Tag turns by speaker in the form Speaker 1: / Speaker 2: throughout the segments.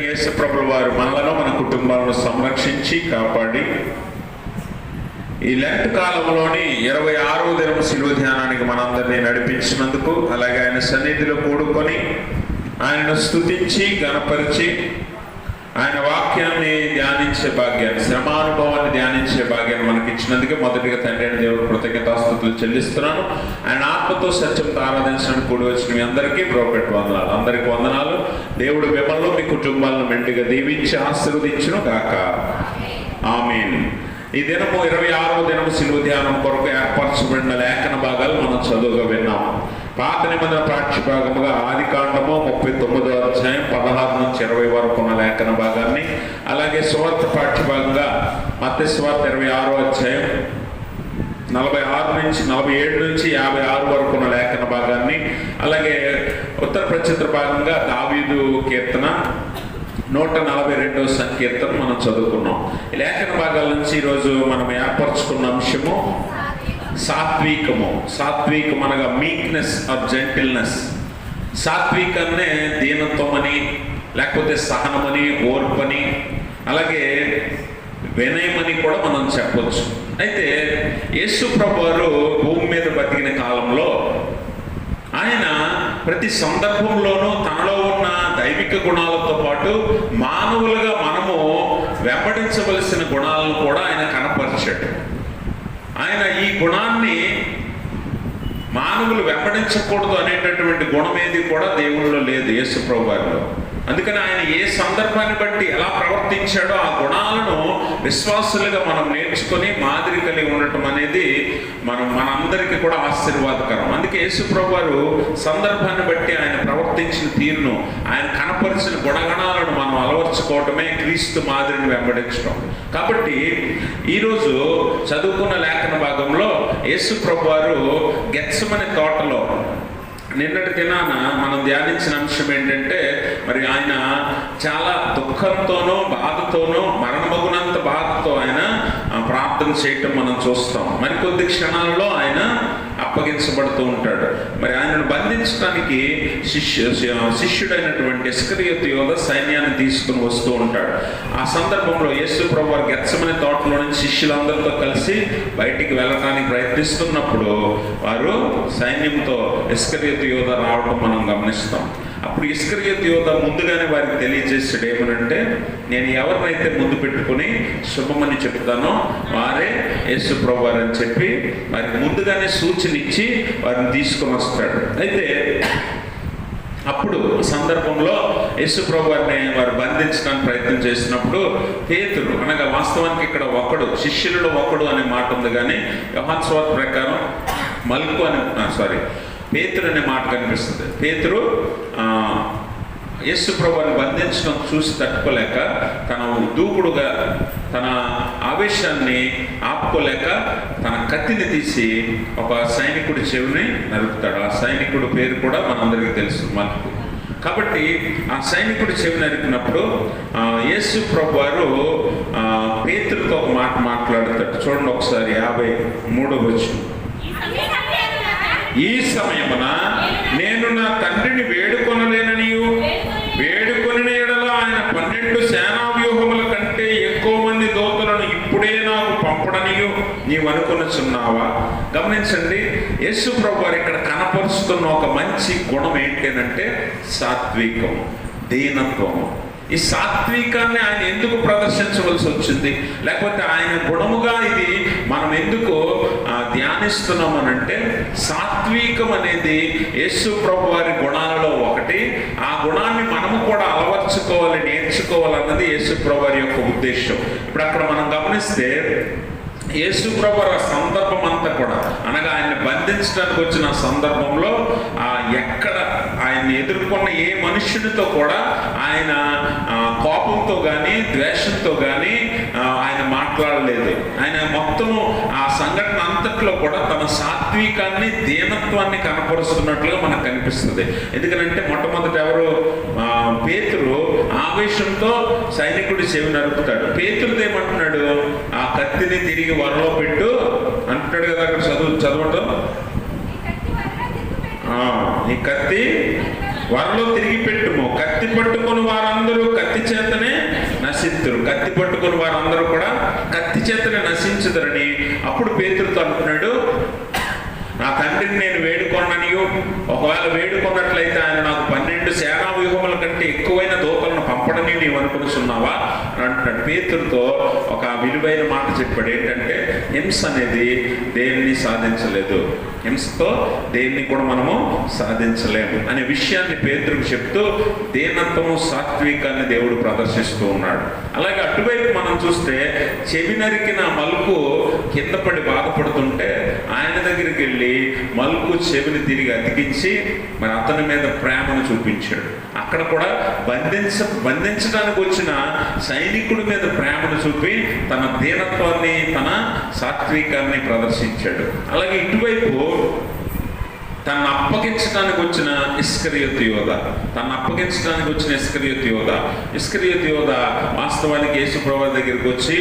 Speaker 1: యేసు ప్రభుల వారు మనలను మన కుటుంబాలను సంరక్షించి కాపాడి ఈ లెంట్ కాలంలోని 26వ దినం శిలువ ధ్యానానికి మనందరినీ నడిపించినందుకు, అలాగే ఆయన సన్నిధిలో కూడుకొని ఆయనను స్తుతించి గణపరిచి ఆయన వాక్యాన్ని ధ్యానించే భాగ్యాన్ని, శ్రమానుభవాన్ని ధ్యానించే భాగ్యాన్ని మనకి ఇచ్చినందుకే మొదటిగా తండ్రి అయిన దేవుడు కృతజ్ఞతాస్తుతులు చెల్లిస్తున్నాను. ఆయన ఆత్మతో సత్యంతో ఆరాధించడానికి కూడి వచ్చిన మీ అందరికీ ప్రభుపెట్టి వందనాలు. అందరికీ వందనాలు. దేవుడు మిమ్మల్ని మీ కుటుంబాలను మెండుగా దీవించి ఆశీర్వదించును గాక. ఆమేన్. ఈ దినము 26వ దినము శిలువ ధ్యానం కొరకు ఏర్పరచబడిన లేఖన భాగాలు మనం చదువుగా విన్నాము. పాత నిబంధన పాఠ్య భాగముగా ఆదికాండము 39వ అధ్యాయం 16 నుంచి 20 వరకు ఉన్న లేఖన భాగాన్ని, అలాగే సువార్త పాఠ్య భాగంగా మత్తయి సువార్త 26వ అధ్యాయం 47 నుంచి 56 వరకు ఉన్న లేఖన భాగాన్ని, అలాగే ఉత్తర ప్రచిత్ర భాగంగా దావీదు కీర్తన 142వ సంకీర్తన మనం చదువుకున్నాం. ఈ లేఖన భాగాల నుంచి ఈరోజు మనం ఏర్పరచుకున్న అంశము సాత్వికము. సాత్వికం అనగా మీక్నెస్ ఆర్ జెంటిల్నెస్. సాత్వికాన్నే దీనత్వం అని, లేకపోతే సహనమని, ఓర్పని, అలాగే వినయమని కూడా మనం చెప్పొచ్చు. అయితే యేసు ప్రభువారు భూమి మీద బతికిన కాలంలో ఆయన ప్రతి సందర్భంలోనూ తనలో ఉన్న దైవిక గుణాలతో పాటు మానవులుగా మనము వెంబడించవలసిన గుణాలను కూడా ఆయన కనపరిచాడు. ఆయన ఈ గుణాన్ని మానవులు వెంబడించకూడదు అనేటటువంటి గుణం ఏది కూడా దేవుళ్ళలో లేదు యేసు ప్రభువారిలో. అందుకని ఆయన ఏ సందర్భాన్ని బట్టి ఎలా ప్రవర్తించాడో ఆ గుణాలను విశ్వాసులుగా మనం నేర్చుకొని మాదిరి కలిగి ఉండటం అనేది మనందరికీ కూడా ఆశీర్వాదకరం. అందుకే యేసు ప్రభువారు సందర్భాన్ని బట్టి ఆయన ప్రవర్తించిన తీరును, ఆయన కనపరిచిన గుణగణాలను మనం అలవర్చుకోవటమే క్రీస్తు మాదిరిని వెంబడించడం. కాబట్టి ఈరోజు చదువుకున్న లేఖన భాగంలో యేసు ప్రభువారు గెత్సెమనే తోటలో నిన్నటి దినాన మనం ధ్యానించిన అంశం ఏంటంటే, మరి ఆయన చాలా దుఃఖంతోనూ బాధతోనూ, మరణమగునంత బాధతో ఆయన ప్రార్థన చేయటం మనం చూస్తాం. మరికొద్ది క్షణాల్లో ఆయన అప్పగించబడుతూ ఉంటాడు. మరి ఆయనను బంధించడానికి శిష్యుడైనటువంటి ఇస్కరియోతు యోధ సైన్యాన్ని తీసుకుని వస్తూ ఉంటాడు. ఆ సందర్భంలో యేసు ప్రభువారు గెత్సెమనే తోటలో నుంచి శిష్యులందరితో కలిసి బయటికి వెళ్ళడానికి ప్రయత్నిస్తున్నప్పుడు వారు సైన్యంతో ఇస్కరియోతు యోధ రావడం మనం గమనిస్తాం. అప్పుడు ఇస్కరియోతు యోధ ముందుగానే వారికి తెలియజేసాడు ఏమనంటే, నేను ఎవరినైతే ముందు పెట్టుకుని శుభమని చెప్తానో వారే యేసు ప్రభువారు అని చెప్పి వారికి ముందుగానే సూచన ఇచ్చి వారిని తీసుకొని వస్తాడు. అయితే అప్పుడు సందర్భంలో యేసు ప్రభువారిని వారు బంధించడానికి ప్రయత్నం చేసినప్పుడు పేతురు, అనగా వాస్తవానికి ఇక్కడ ఒకడు, శిష్యులలో ఒకడు అనే మాట ఉంది, కానీ యోహాను సువార్త ప్రకారం మల్కు అని పేతురు అనే మాట కనిపిస్తుంది. పేతురు యేసు ప్రభువుని బంధించడం చూసి తట్టుకోలేక తన దూకుడుగా తన ఆవేశాన్ని ఆపుకోలేక తన కత్తిని తీసి ఒక సైనికుడి చెవిని నరుకుతాడు. ఆ సైనికుడి పేరు కూడా మనందరికీ తెలుసు, మల్కు. కాబట్టి ఆ సైనికుడి చెవి నరికినప్పుడు యేసు ప్రభువారు పేతురుతో ఒక మాట మాట్లాడతాడు. చూడండి ఒకసారి 53వ వచనం. ఈ సమయమున నేను నా తండ్రిని వేడుకొనలేననియు, వేడుకొని ఎడల ఆయన 12 సేనా వ్యూహముల కంటే ఎక్కువ మంది దూతలను ఇప్పుడే నాకు పంపడనియు నీవు అనుకొనుచున్నావా? గమనించండి, యేసు ప్రభువారు ఇక్కడ కనపరుస్తున్న ఒక మంచి గుణం ఏంటంటే సాత్వికం, దీనత్వము. ఈ సాత్వికాన్ని ఆయన ఎందుకు ప్రదర్శించవలసి వచ్చింది, లేకపోతే ఆయన గుణముగా ఇది మనం ఎందుకు ధ్యానిస్తున్నామనంటే, సాత్వికం అనేది యేసు ప్రభువారి గుణాలలో ఒకటి. ఆ గుణాన్ని మనము కూడా అలవర్చుకోవాలి, నేర్చుకోవాలన్నది యేసు ప్రభువారి యొక్క ఉద్దేశం. ఇప్పుడు అక్కడ మనం గమనిస్తే యేసు ప్రభువారు సందర్భం అంతా కూడా, అనగా ఆయన్ని బంధించడానికి వచ్చిన సందర్భంలో ఎక్కడ ఆయన్ని ఎదుర్కొన్న ఏ మనుష్యునితో కూడా ఆయన కోపంతో కానీ ద్వేషంతో కానీ ఆయన మాట్లాడలేదు. ఆయన మొత్తము ఆ సంఘటన అంతట్లో కూడా తన సాత్వికాన్ని, దీనత్వాన్ని కనపరుస్తున్నట్లుగా మనకు కనిపిస్తుంది. ఎందుకంటే మొట్టమొదటి ఎవరు, పేతురు ఆవేశంతో సైనికుడి చెవి నరుకుతాడు. పేతురుది ఏమంటున్నాడు, ఆ కత్తిని తిరిగి వరలో పెట్టు అంటాడు కదా. అక్కడ చదవటం, ఈ కత్తి వరలో తిరిగి పెట్టుము. కత్తి పట్టుకుని వారందరూ కత్తి చేతనే నశింతురు. కత్తి పట్టుకుని వారందరూ కూడా కత్తి చేతనే నశించుదరని అప్పుడు పేతురుతో అంటున్నాడు, నా తండ్రిని నేను వేడుకొననియు, ఒకవేళ వేడుకున్నట్లయితే ఆయన నాకు 12 సేనా వ్యూహముల కంటే ఎక్కువైన దూతలను పంపడని నీవు అనుకున్నావా అని అంటున్నాడు. పేతురుతో ఒక విలువైన మాట చెప్పాడు. ఏంటంటే హింస అనేది దేన్ని సాధించలేదు, హింసతో దేన్ని కూడా మనము సాధించలేము అనే విషయాన్ని పేతురుకు చెప్తూ దీనత్వము సాత్వికాన్ని దేవుడు ప్రదర్శిస్తూ ఉన్నాడు. అలాగే అటువైపు మనం చూస్తే చెవి నరికిన మలుకు కింద పడి బాధపడుతుంటే ఆయన దగ్గరికి వెళ్ళి మలుకు చెవిని తిరిగి అతికించి మరి అతని మీద ప్రేమను చూపించాడు. అక్కడ కూడా బంధించడానికి వచ్చిన సైనికుడి మీద ప్రేమను చూపి తన దీనత్వాన్ని, తన సాత్వికాన్ని ప్రదర్శించాడు. అలాగే ఇటువైపు తను అప్పగించడానికి వచ్చిన ఇస్కరియోతు యోధ వాస్తవానికి యేసు ప్రభువు దగ్గరికి వచ్చి,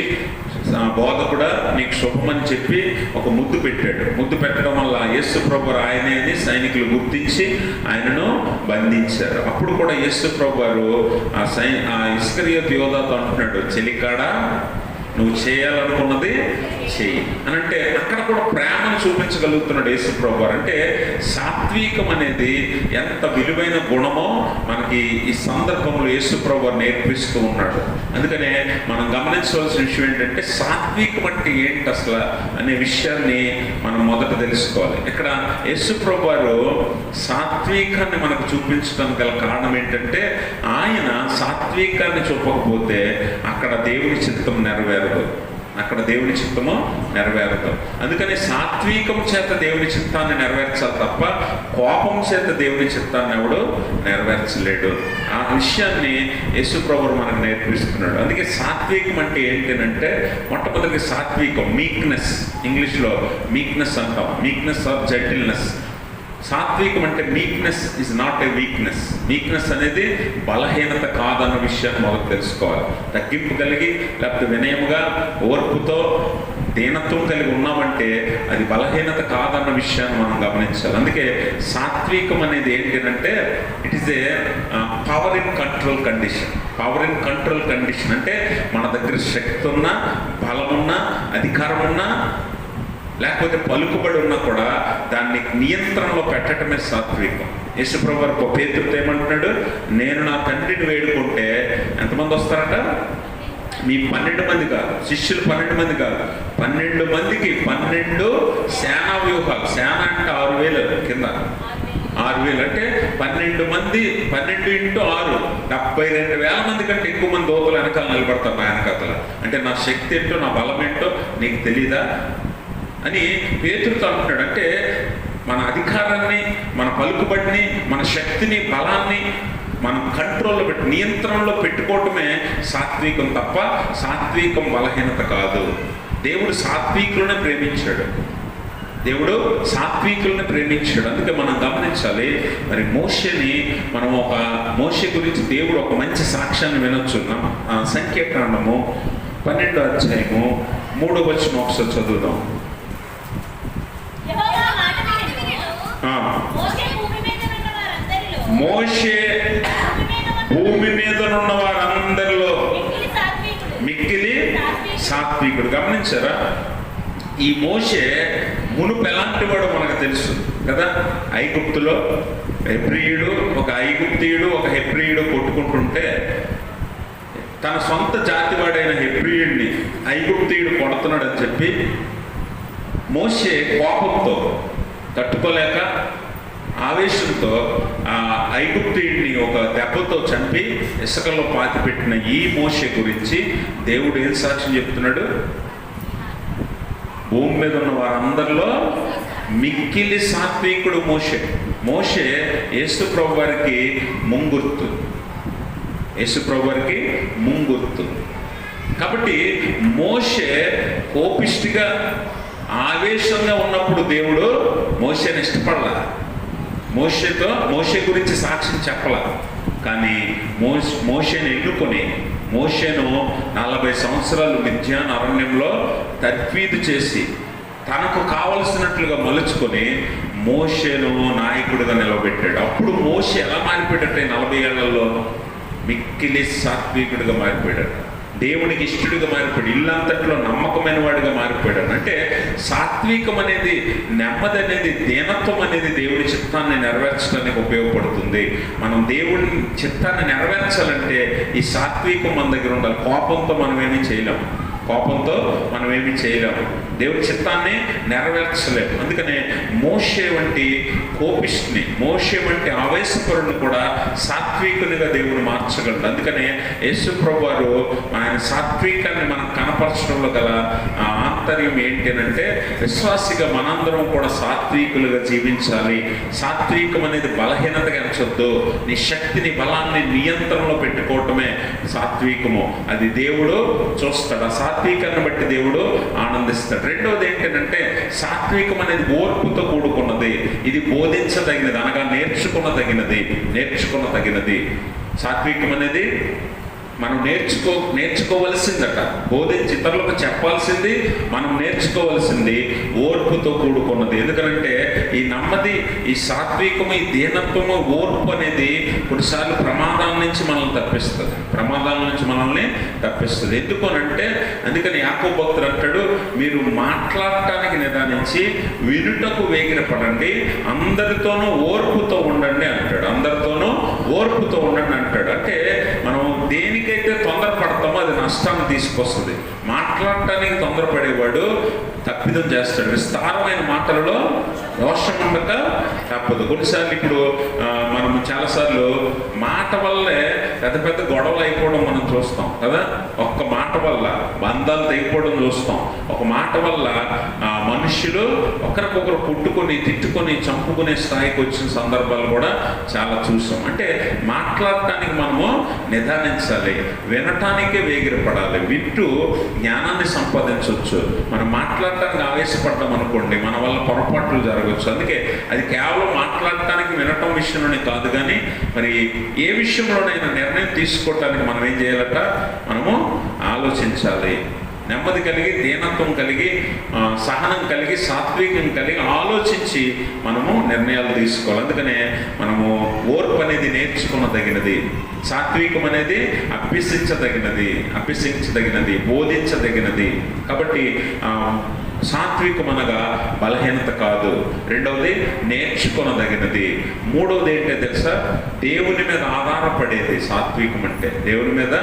Speaker 1: బోధకుడా నీకు శుభమని చెప్పి ఒక ముద్దు పెట్టాడు. ముద్దు పెట్టడం వల్ల యేసు ప్రభువు ఆయనే అని సైనికులు గుర్తించి ఆయనను బంధించారు. అప్పుడు కూడా యేసు ప్రభువు ఆ ఇస్కరియోతు యోధాతో అంటున్నాడు, చెలికాడా నువ్వు చేయాలనుకున్నది చెయ్యి అని. అంటే అక్కడ కూడా ప్రేమను చూపించగలుగుతున్నాడు యేసు ప్రభువు. అంటే సాత్వికం అనేది ఎంత విలువైన గుణమో మనకి ఈ సందర్భంలో యేసు ప్రభువు నేర్పిస్తూ ఉన్నాడు. అందుకనే మనం గమనించవలసిన విషయం ఏంటంటే సాత్వికం అంటే ఏంటి అసలు అనే విషయాన్ని మనం మొదట తెలుసుకోవాలి. ఇక్కడ యేసు ప్రభువు సాత్వికాన్ని మనకు చూపించడానికి గల కారణం ఏంటంటే ఆయన సాత్వికాన్ని చూపకపోతే అక్కడ దేవుని చిత్తం నెరవేరదు. అందుకని సాత్వికం చేత దేవుని చిత్తాన్ని నెరవేర్చాలి తప్ప కోపం చేత దేవుని చిత్తాన్ని ఎవడు నెరవేర్చలేడు. ఆ విషయాన్ని యేసు ప్రభువు మనకు నేర్పిస్తున్నాడు. అందుకే సాత్వికం అంటే ఏంటంటే మొట్టమొదటి సాత్వికం మీక్నెస్, ఇంగ్లీష్లో మీక్నెస్ అంటాం, మీక్నెస్ ఆర్ జెంటిల్నెస్. సాత్వికం అంటే meekness is not a weakness. Weakness అనేది బలహీనత కాదన్న విషయాన్ని మొదలు తెలుసుకోవాలి. తగ్గింపు కలిగి లేకపోతే వినయముగా ఓర్పుతో దీనత్వం కలిగి ఉన్నామంటే అది బలహీనత కాదన్న విషయాన్ని మనం గమనించాలి. అందుకే సాత్వికం అనేది ఏంటంటే it is a power in control condition. అంటే మన దగ్గర శక్తి ఉన్నా, బలమున్నా, అధికారం ఉన్నా, లేకపోతే పలుకుబడి ఉన్నా కూడా దాన్ని నియంత్రణలో పెట్టడమే సాత్వికం. యేసు ప్రభువు పేతురుతో ఏమంటున్నాడు, నేను నా తండ్రిని వేడుకుంటే ఎంతమంది వస్తారట? మీ 12 మంది కాదు, శిష్యులు 12 మంది కాదు, 12 మందికి 12 సేనా వ్యూహాలు. సేన అంటే 6,000 కింద, 6,000 అంటే 12 మంది, 12 × 6 72,000 మంది కంటే ఎక్కువ మంది దూతలు వెనకాల నిలబడతారు. నా వెనకాతల అంటే నా శక్తి ఏంటో, నా బలం ఏంటో నీకు తెలీదా అని పేతురుతో అంటున్నాడు. అంటే మన అధికారాన్ని, మన పలుకుబడిని, మన శక్తిని, బలాన్ని మనం కంట్రోల్లో పెట్టి, నియంత్రణలో పెట్టుకోవటమే సాత్వికం తప్ప సాత్వికం బలహీనత కాదు. దేవుడు సాత్వికులను ప్రేమించాడు. అందుకే మనం గమనించాలి. మరి మోషే గురించి దేవుడు ఒక మంచి సాక్ష్యాన్ని వినొచ్చున్నాం. సంఖ్యాకాండము 12వ అధ్యాయము 3వ వచనం ఒకసారి చదువుదాం. మోషే భూమి మీద ఉన్న వారందరిలో మిక్కిలి సాత్వికుడు. గమనించారా? ఈ మోషే మునుపు ఎలాంటి వాడు మనకు తెలుసు కదా. ఐగుప్తులో ఒక ఐగుప్తీయుడు ఒక హెబ్రీయుడు కొట్టుకుంటుంటే తన సొంత జాతివాడైన హెబ్రీయుడిని ఐగుప్తీయుడు కొడుతున్నాడు అని చెప్పి మోషే కోపంతో తట్టుకోలేక ఆవేశంతో ఆ ఐగుప్తీయుడిని ఒక దెబ్బతో చంపి ఇసుకలో పాతిపెట్టిన ఈ మోషే గురించి దేవుడు ఏం సాక్ష్యం చెప్తున్నాడు? భూమి మీద ఉన్న వారందరిలో మిక్కిలి సాత్వికుడు మోషే యేసు ప్రభు వారికి ముంగుర్తు. కాబట్టి మోషే కోపిష్టిగా ఆవేశంగా ఉన్నప్పుడు దేవుడు మోషేని ఇష్టపడలా, మోషే గురించి సాక్ష్యం చెప్పలా. కానీ మోషేని ఎన్నుకొని మోషేను 40 సంవత్సరాలు మిద్యాన్ అరణ్యంలో తర్ఫీదు చేసి తనకు కావలసినట్లుగా మలుచుకొని మోషేను నాయకుడిగా నిలబెట్టాడు. అప్పుడు మోషే ఎలా మారిపోయాడంటే 40 ఏళ్లలో మిక్కిలి సాత్వికుడిగా మారిపోయాడు, దేవునికి ఇష్టడిగా మారిపోయాడు, ఇల్లంతట్లో నమ్మకమైన వాడిగా మారిపోయాడు. అంటే సాత్వికం అనేది, నెమ్మది అనేది, దీనత్వం అనేది దేవుడి చిత్తాన్ని నెరవేర్చడానికి ఉపయోగపడుతుంది. మనం దేవుడి చిత్తాన్ని నెరవేర్చాలంటే ఈ సాత్వికం మన దగ్గర ఉండాలి. కోపంతో మనం ఏమీ చేయలేము, కోపంతో మనం ఏమీ చేయలేము, దేవుడి చిత్తాన్ని నెరవేర్చలేము. అందుకనే మోషే వంటి కోపిష్ని, మోషే వంటి ఆవేశపరుని కూడా సాత్వికునిగా దేవుడు మార్చగలడు. అందుకనే యేసు ప్రభు వారు ఆయన సాత్వికాన్ని మనకు కనపరచడంలో గల ఆంతర్యం ఏంటి అంటే, విశ్వాసిగా మనందరం కూడా సాత్వికులుగా జీవించాలి. సాత్వికం అనేది బలహీనతగా ఎంచొద్దు. నీ శక్తిని, బలాన్ని నియంత్రణలో పెట్టుకోవటమే సాత్వికము. అది దేవుడు చూస్తాడు, ఆ సాత్వికాన్ని బట్టి దేవుడు ఆనందిస్తాడు. రెండవది ఏంటంటే, సాత్వికం అనేది ఓర్పుతో కూడుకున్నది. ఇది బోధించదగినది, అనగా నేర్చుకున్నదగినది. సాత్వికం అనేది మనం నేర్చుకోవలసిందట. బోధించి ఇతరులకు చెప్పాల్సింది, మనం నేర్చుకోవలసింది ఓర్పుతో కూడుకున్నది. ఎందుకంటే ఈ నెమ్మది, ఈ సాత్వికము, ఈ దీనత్వము, ఓర్పు అనేది కొన్నిసార్లు ప్రమాదాల నుంచి మనల్ని తప్పిస్తుంది. ఎందుకు అంటే, అందుకని యాకోబు భక్తుడు అంటాడు, మీరు మాట్లాడటానికి నిదానించి వినుటకు వేగిరపడండి, అందరితోనూ ఓర్పుతో ఉండండి అంటాడు. అంటే మనం దేనికైతే తొందరపడతామో అది నష్టాన్ని తీసుకొస్తుంది. మాట్లాడటానికి తొందరపడేవాడు తప్పిదం చేస్తాడు. విస్తారమైన మాటలలో దోషం ఉండక తప్పదు. కొన్నిసార్లు ఇప్పుడు మనం చాలాసార్లు మాట వల్లే పెద్ద పెద్ద గొడవలు అయిపోవడం మనం చూస్తాం కదా. ఒక్క మాట వల్ల బంధాలు తెగిపోవడం చూస్తాం. ఒక మాట వల్ల మనుషులు ఒకరికొకరు పుట్టుకొని, తిట్టుకొని, చంపుకునే స్థాయికి వచ్చిన సందర్భాలు కూడా చాలా చూసాం. అంటే మాట్లాడటానికి మనము నిదానించాలి, వినటానికే వేగిరపడాలి. వింటూ జ్ఞానాన్ని సంపాదించవచ్చు. మనం మాట్లాడటానికి ఆవేశపడ్డాం అనుకోండి, మన వల్ల పొరపాట్లు జరగవచ్చు. అందుకే అది కేవలం మాట్లాడటానికి, వినటం విషయంలోనే కాదు, కానీ మరి ఏ విషయంలోనైనా నిర్ణయం తీసుకోవటానికి మనం ఏం చేయాలట, మనము ఆలోచించాలి. నెమ్మది కలిగి, దీనత్వం కలిగి, సహనం కలిగి, సాత్వికం కలిగి ఆలోచించి మనము నిర్ణయాలు తీసుకోవాలి. అందుకనే మనము ఓర్పు అనేది నేర్చుకునదగినది, సాత్వికం అనేది అభ్యసించదగినది, బోధించదగినది. కాబట్టి సాత్వికం అనగా బలహీనత కాదు. రెండవది నేర్చుకొనదగినది. మూడవది ఏంటో తెలుసా, దేవుని మీద ఆధారపడేది. సాత్వికం అంటే దేవుని మీద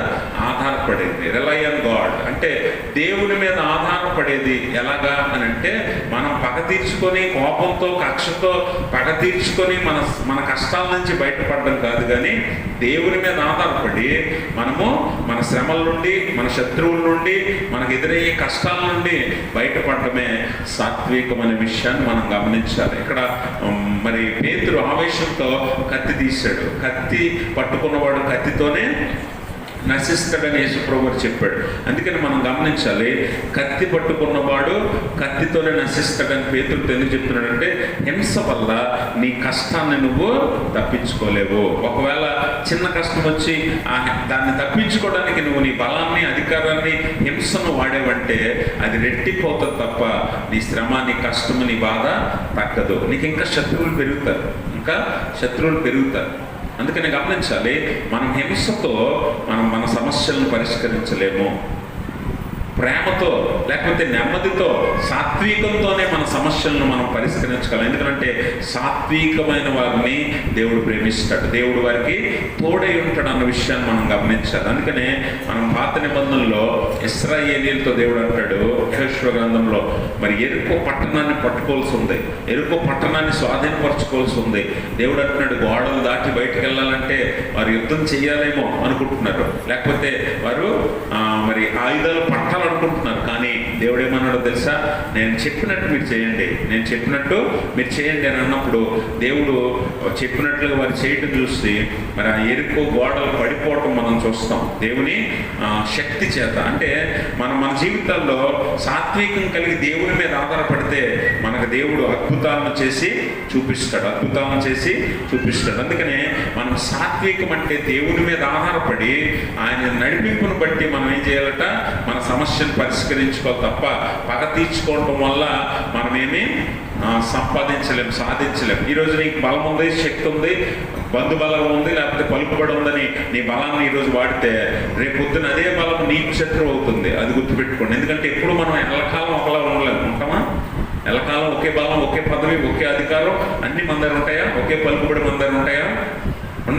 Speaker 1: ఆధారపడేది, రిలై ఆన్ గాడ్. అంటే దేవుని మీద ఆధారపడేది ఎలాగా అని అంటే, మనం పగ తీర్చుకొని, కోపంతో, కక్షతో పగ తీర్చుకొని మన కష్టాల నుంచి బయటపడడం కాదు, కానీ దేవుని మీద ఆధారపడి మనము మన శ్రమల నుండి, మన శత్రువుల నుండి, మనకు ఎదురయ్యే కష్టాల నుండి బయటపడటమే సాత్వికం అనే విషయాన్ని మనం గమనించాలి. ఇక్కడ మరి పేతురు ఆవేశంతో కత్తి తీశాడు. కత్తి పట్టుకున్నవాడు కత్తితోనే నశిస్తాడని యేసుప్రభు వారు చెప్పాడు. అందుకని మనం గమనించాలి, కత్తి పట్టుకున్నవాడు కత్తితోనే నశిస్తాడని పేతురు ఎందుకు చెప్తున్నాడంటే, హింస వల్ల నీ కష్టాన్ని నువ్వు తప్పించుకోలేవు. ఒకవేళ చిన్న కష్టం వచ్చి దాన్ని తప్పించుకోవడానికి నువ్వు నీ బలాన్ని, అధికారాన్ని, హింసను వాడేవంటే అది రెట్టిపోతుంది తప్ప నీ శ్రమ, నీ కష్టము, నీ బాధ తగ్గదు. నీకు ఇంకా శత్రువులు పెరుగుతారు. అందుకని గమనించాలి, మనం హింసతో మన సమస్యలను పరిష్కరించలేము. ప్రేమతో, లేకపోతే నెమ్మదితో, సాత్వికంతోనే మన సమస్యలను మనం పరిష్కరించగలం. ఎందుకంటే సాత్వికమైన వారిని దేవుడు ప్రేమిస్తాడు, దేవుడు వారికి తోడై ఉంటాడు అన్న విషయాన్ని మనం గమనించాలి. అందుకనే మనం పాత నిబంధనలో ఇశ్రాయేలీయులతో దేవుడు అంటాడు యెహోషువ గ్రంథంలో, మరి ఎరుకో పట్టణాన్ని పట్టుకోవాల్సి ఉంది, ఎరుకో పట్టణాన్ని స్వాధీనపరచుకోవాల్సి ఉంది. దేవుడు అంటున్నాడు, గోడలు దాటి బయటకు వెళ్ళాలంటే వారు యుద్ధం చేయాలేమో అనుకుంటున్నారు, లేకపోతే వారు మరి ఆయుధాలు పట్టాలనుకుంటున్నారు. కానీ దేవుడు ఏమన్నాడో తెలుసా, నేను చెప్పినట్టు మీరు చేయండి అని అన్నప్పుడు దేవుడు చెప్పినట్లుగా వారు చేయటం చూసి మరి ఆ ఎరుకో గోడలు పడిపోవటం మనం చూస్తాం దేవుని శక్తి చేత. అంటే మన జీవితాల్లో సాత్వికం కలిగి దేవుని మీద ఆధారపడితే మనకు దేవుడు అద్భుతాలను చేసి చూపిస్తాడు. అందుకనే మనం సాత్వికం అంటే దేవుని మీద ఆధారపడి ఆయన నడిపింపును బట్టి మనం ఏం చేయాలట, మన సమస్యను పరిష్కరించుకో తీర్చుకోవాలి తప్ప పగ తీర్చుకోవటం వల్ల మనమేమి సంపాదించలేం, సాధించలేం. ఈరోజు నీకు బలం ఉంది, శక్తి ఉంది, బంధుబలం ఉంది, లేకపోతే పలుకుబడి ఉందని నీ బలాన్ని ఈరోజు వాడితే రేపు పొద్దున అదే బలం నీకు శత్రువు అవుతుంది. అది గుర్తుపెట్టుకోండి. ఎందుకంటే ఎప్పుడు మనం ఎల్లకాలం ఒకలా ఉండలేము. ఉంటామా? ఎల్లకాలం ఒకే బలం, ఒకే పదవి, ఒకే అధికారం అన్ని మన దగ్గర ఉంటాయా? ఒకే పలుకుబడి మన దగ్గర ఉంటాయా?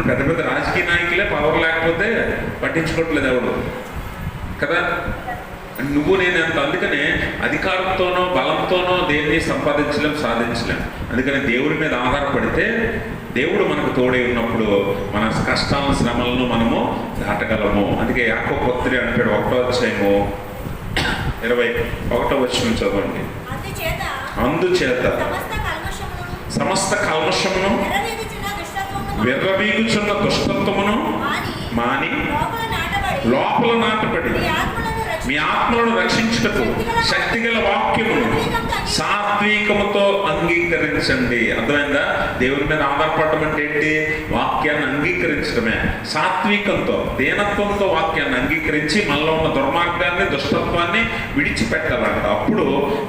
Speaker 1: పెద్ద పెద్ద రాజకీయ నాయకులే పవర్ లేకపోతే పట్టించుకోవట్లేదు ఎవరు కదా. నువ్వు నేను అంత. అందుకనే అధికారంతోనో బలంతోనో దేన్ని సంపాదించలేం, సాధించలేం. అందుకని దేవుడి మీద ఆధారపడితే దేవుడు మనకు తోడై ఉన్నప్పుడు మన కష్టాలను, శ్రమలను మనము దాటగలము. అందుకే యాకోబు పత్రిక అంటాడు 1వ అధ్యాయము 21వ వచనం చదవండి. అందుచేత సమస్త కల్మషమును, విర్రవీగుచున్న దుష్టత్వమును మాని లోపల నాటబడి మీ ఆత్మలను రక్షించుటకు శక్తిగల వాక్యమును సాత్వికముతో అంగీకరించండి. అర్థమైందా? దేవుని మీద ఆధారపడటం అంటే ఏంటి? వాక్యాన్ని అంగీకరించడమే. సాత్వికంతో, దీనత్వంతో వాక్యాన్ని అంగీకరించి మనలో ఉన్న దుర్మార్గాన్ని, దుష్టత్వాన్ని విడిచిపెట్టాలంట. అప్పుడు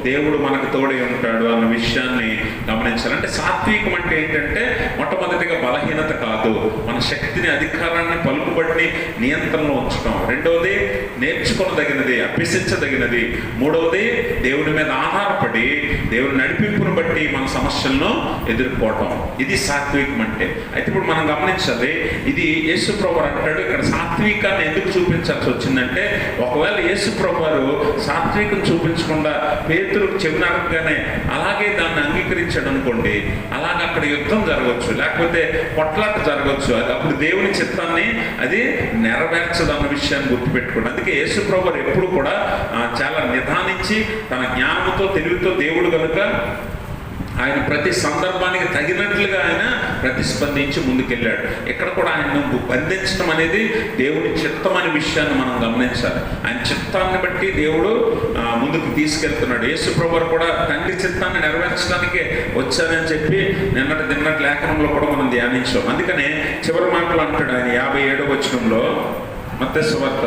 Speaker 1: దేవుడు మనకు తోడై ఉంటాడు అన్న విషయాన్ని గమనించాలి. అంటే సాత్వికం అంటే ఏంటంటే మొట్టమొదటిగా బలహీనత కాదు, మన శక్తిని, అధికారాన్ని, పలుకుబడిని నియంత్రణలో ఉంచడం. రెండవది నేర్చుకోదగినది, అభ్యసించదగినది. మూడవది దేవుడి మీద ఆధారపడి దేవుని నడిపింపును బట్టి మన సమస్యలను ఎదుర్కోవటం. ఇది సాత్వికం అంటే. అయితే ఇప్పుడు మనం గమనించాలి, ఇది యేసుప్రభు అంటాడు ఇక్కడ సాత్వికాన్ని ఎందుకు చూపించాల్సి వచ్చిందంటే, ఒకవేళ యేసుప్రభు వారు సాత్వికం చూపించకుండా పేతురుకు చెప్పినట్టుగానే అలాగే దాన్ని అంగీకరించాడు అనుకోండి, అలాగే అక్కడ యుద్ధం జరగవచ్చు, లేకపోతే కొట్లాట జరగవచ్చు. అది అప్పుడు దేవుని చిత్తాన్ని అది నెరవేర్చదన్న విషయాన్ని గుర్తుపెట్టుకోండి. అందుకే యేసుప్రభు వారు ఎప్పుడు కూడా చాలా నిదానించి తన జ్ఞానంతో, తెలివితో దేవుడు కనుక ఆయన ప్రతి సందర్భానికి తగినట్లుగా ఆయన ప్రతిస్పందించి ముందుకెళ్ళాడు. ఇక్కడ కూడా ఆయన బంధించడం అనేది దేవుని చిత్తం అనే విషయాన్ని మనం గమనించాలి. ఆయన చిత్తాన్ని బట్టి దేవుడు ముందుకు తీసుకెళ్తున్నాడు. యేసుప్రభు వారు కూడా తండ్రి చిత్తాన్ని నెరవేర్చడానికి వచ్చారని చెప్పి నిన్నటి లేఖనంలో కూడా మనం ధ్యానించాం. అందుకనే చివరి మాటలు అంటాడు ఆయన 57వ వచనంలో, మత్తయి సువార్త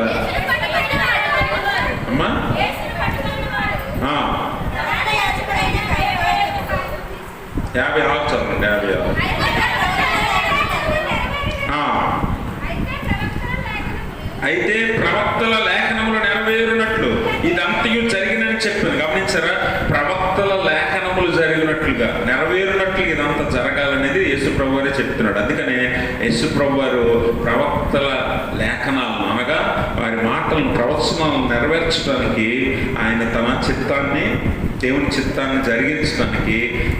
Speaker 1: అమ్మా 56 చదవండి. 56 అయితే ప్రవక్తల లేఖనములు నెరవేరునట్లు ఇదంతయు జరిగినని చెప్పాను. గమనించారా? ప్రవక్తల లేఖనములు జరిగినట్లుగా, నెరవేరునట్లు ఇదంతా జరగాలనేది యేసుప్రభు వారే చెప్తున్నాడు. అందుకనే యేసుప్రభు వారు ప్రవక్తల లేఖనాలను, అనగా వారి మాటలను, ప్రవచనాలను నెరవేర్చడానికి ఆయన తన చిత్తాన్ని, దేవుని చిత్తాన్ని జరిగించడానికి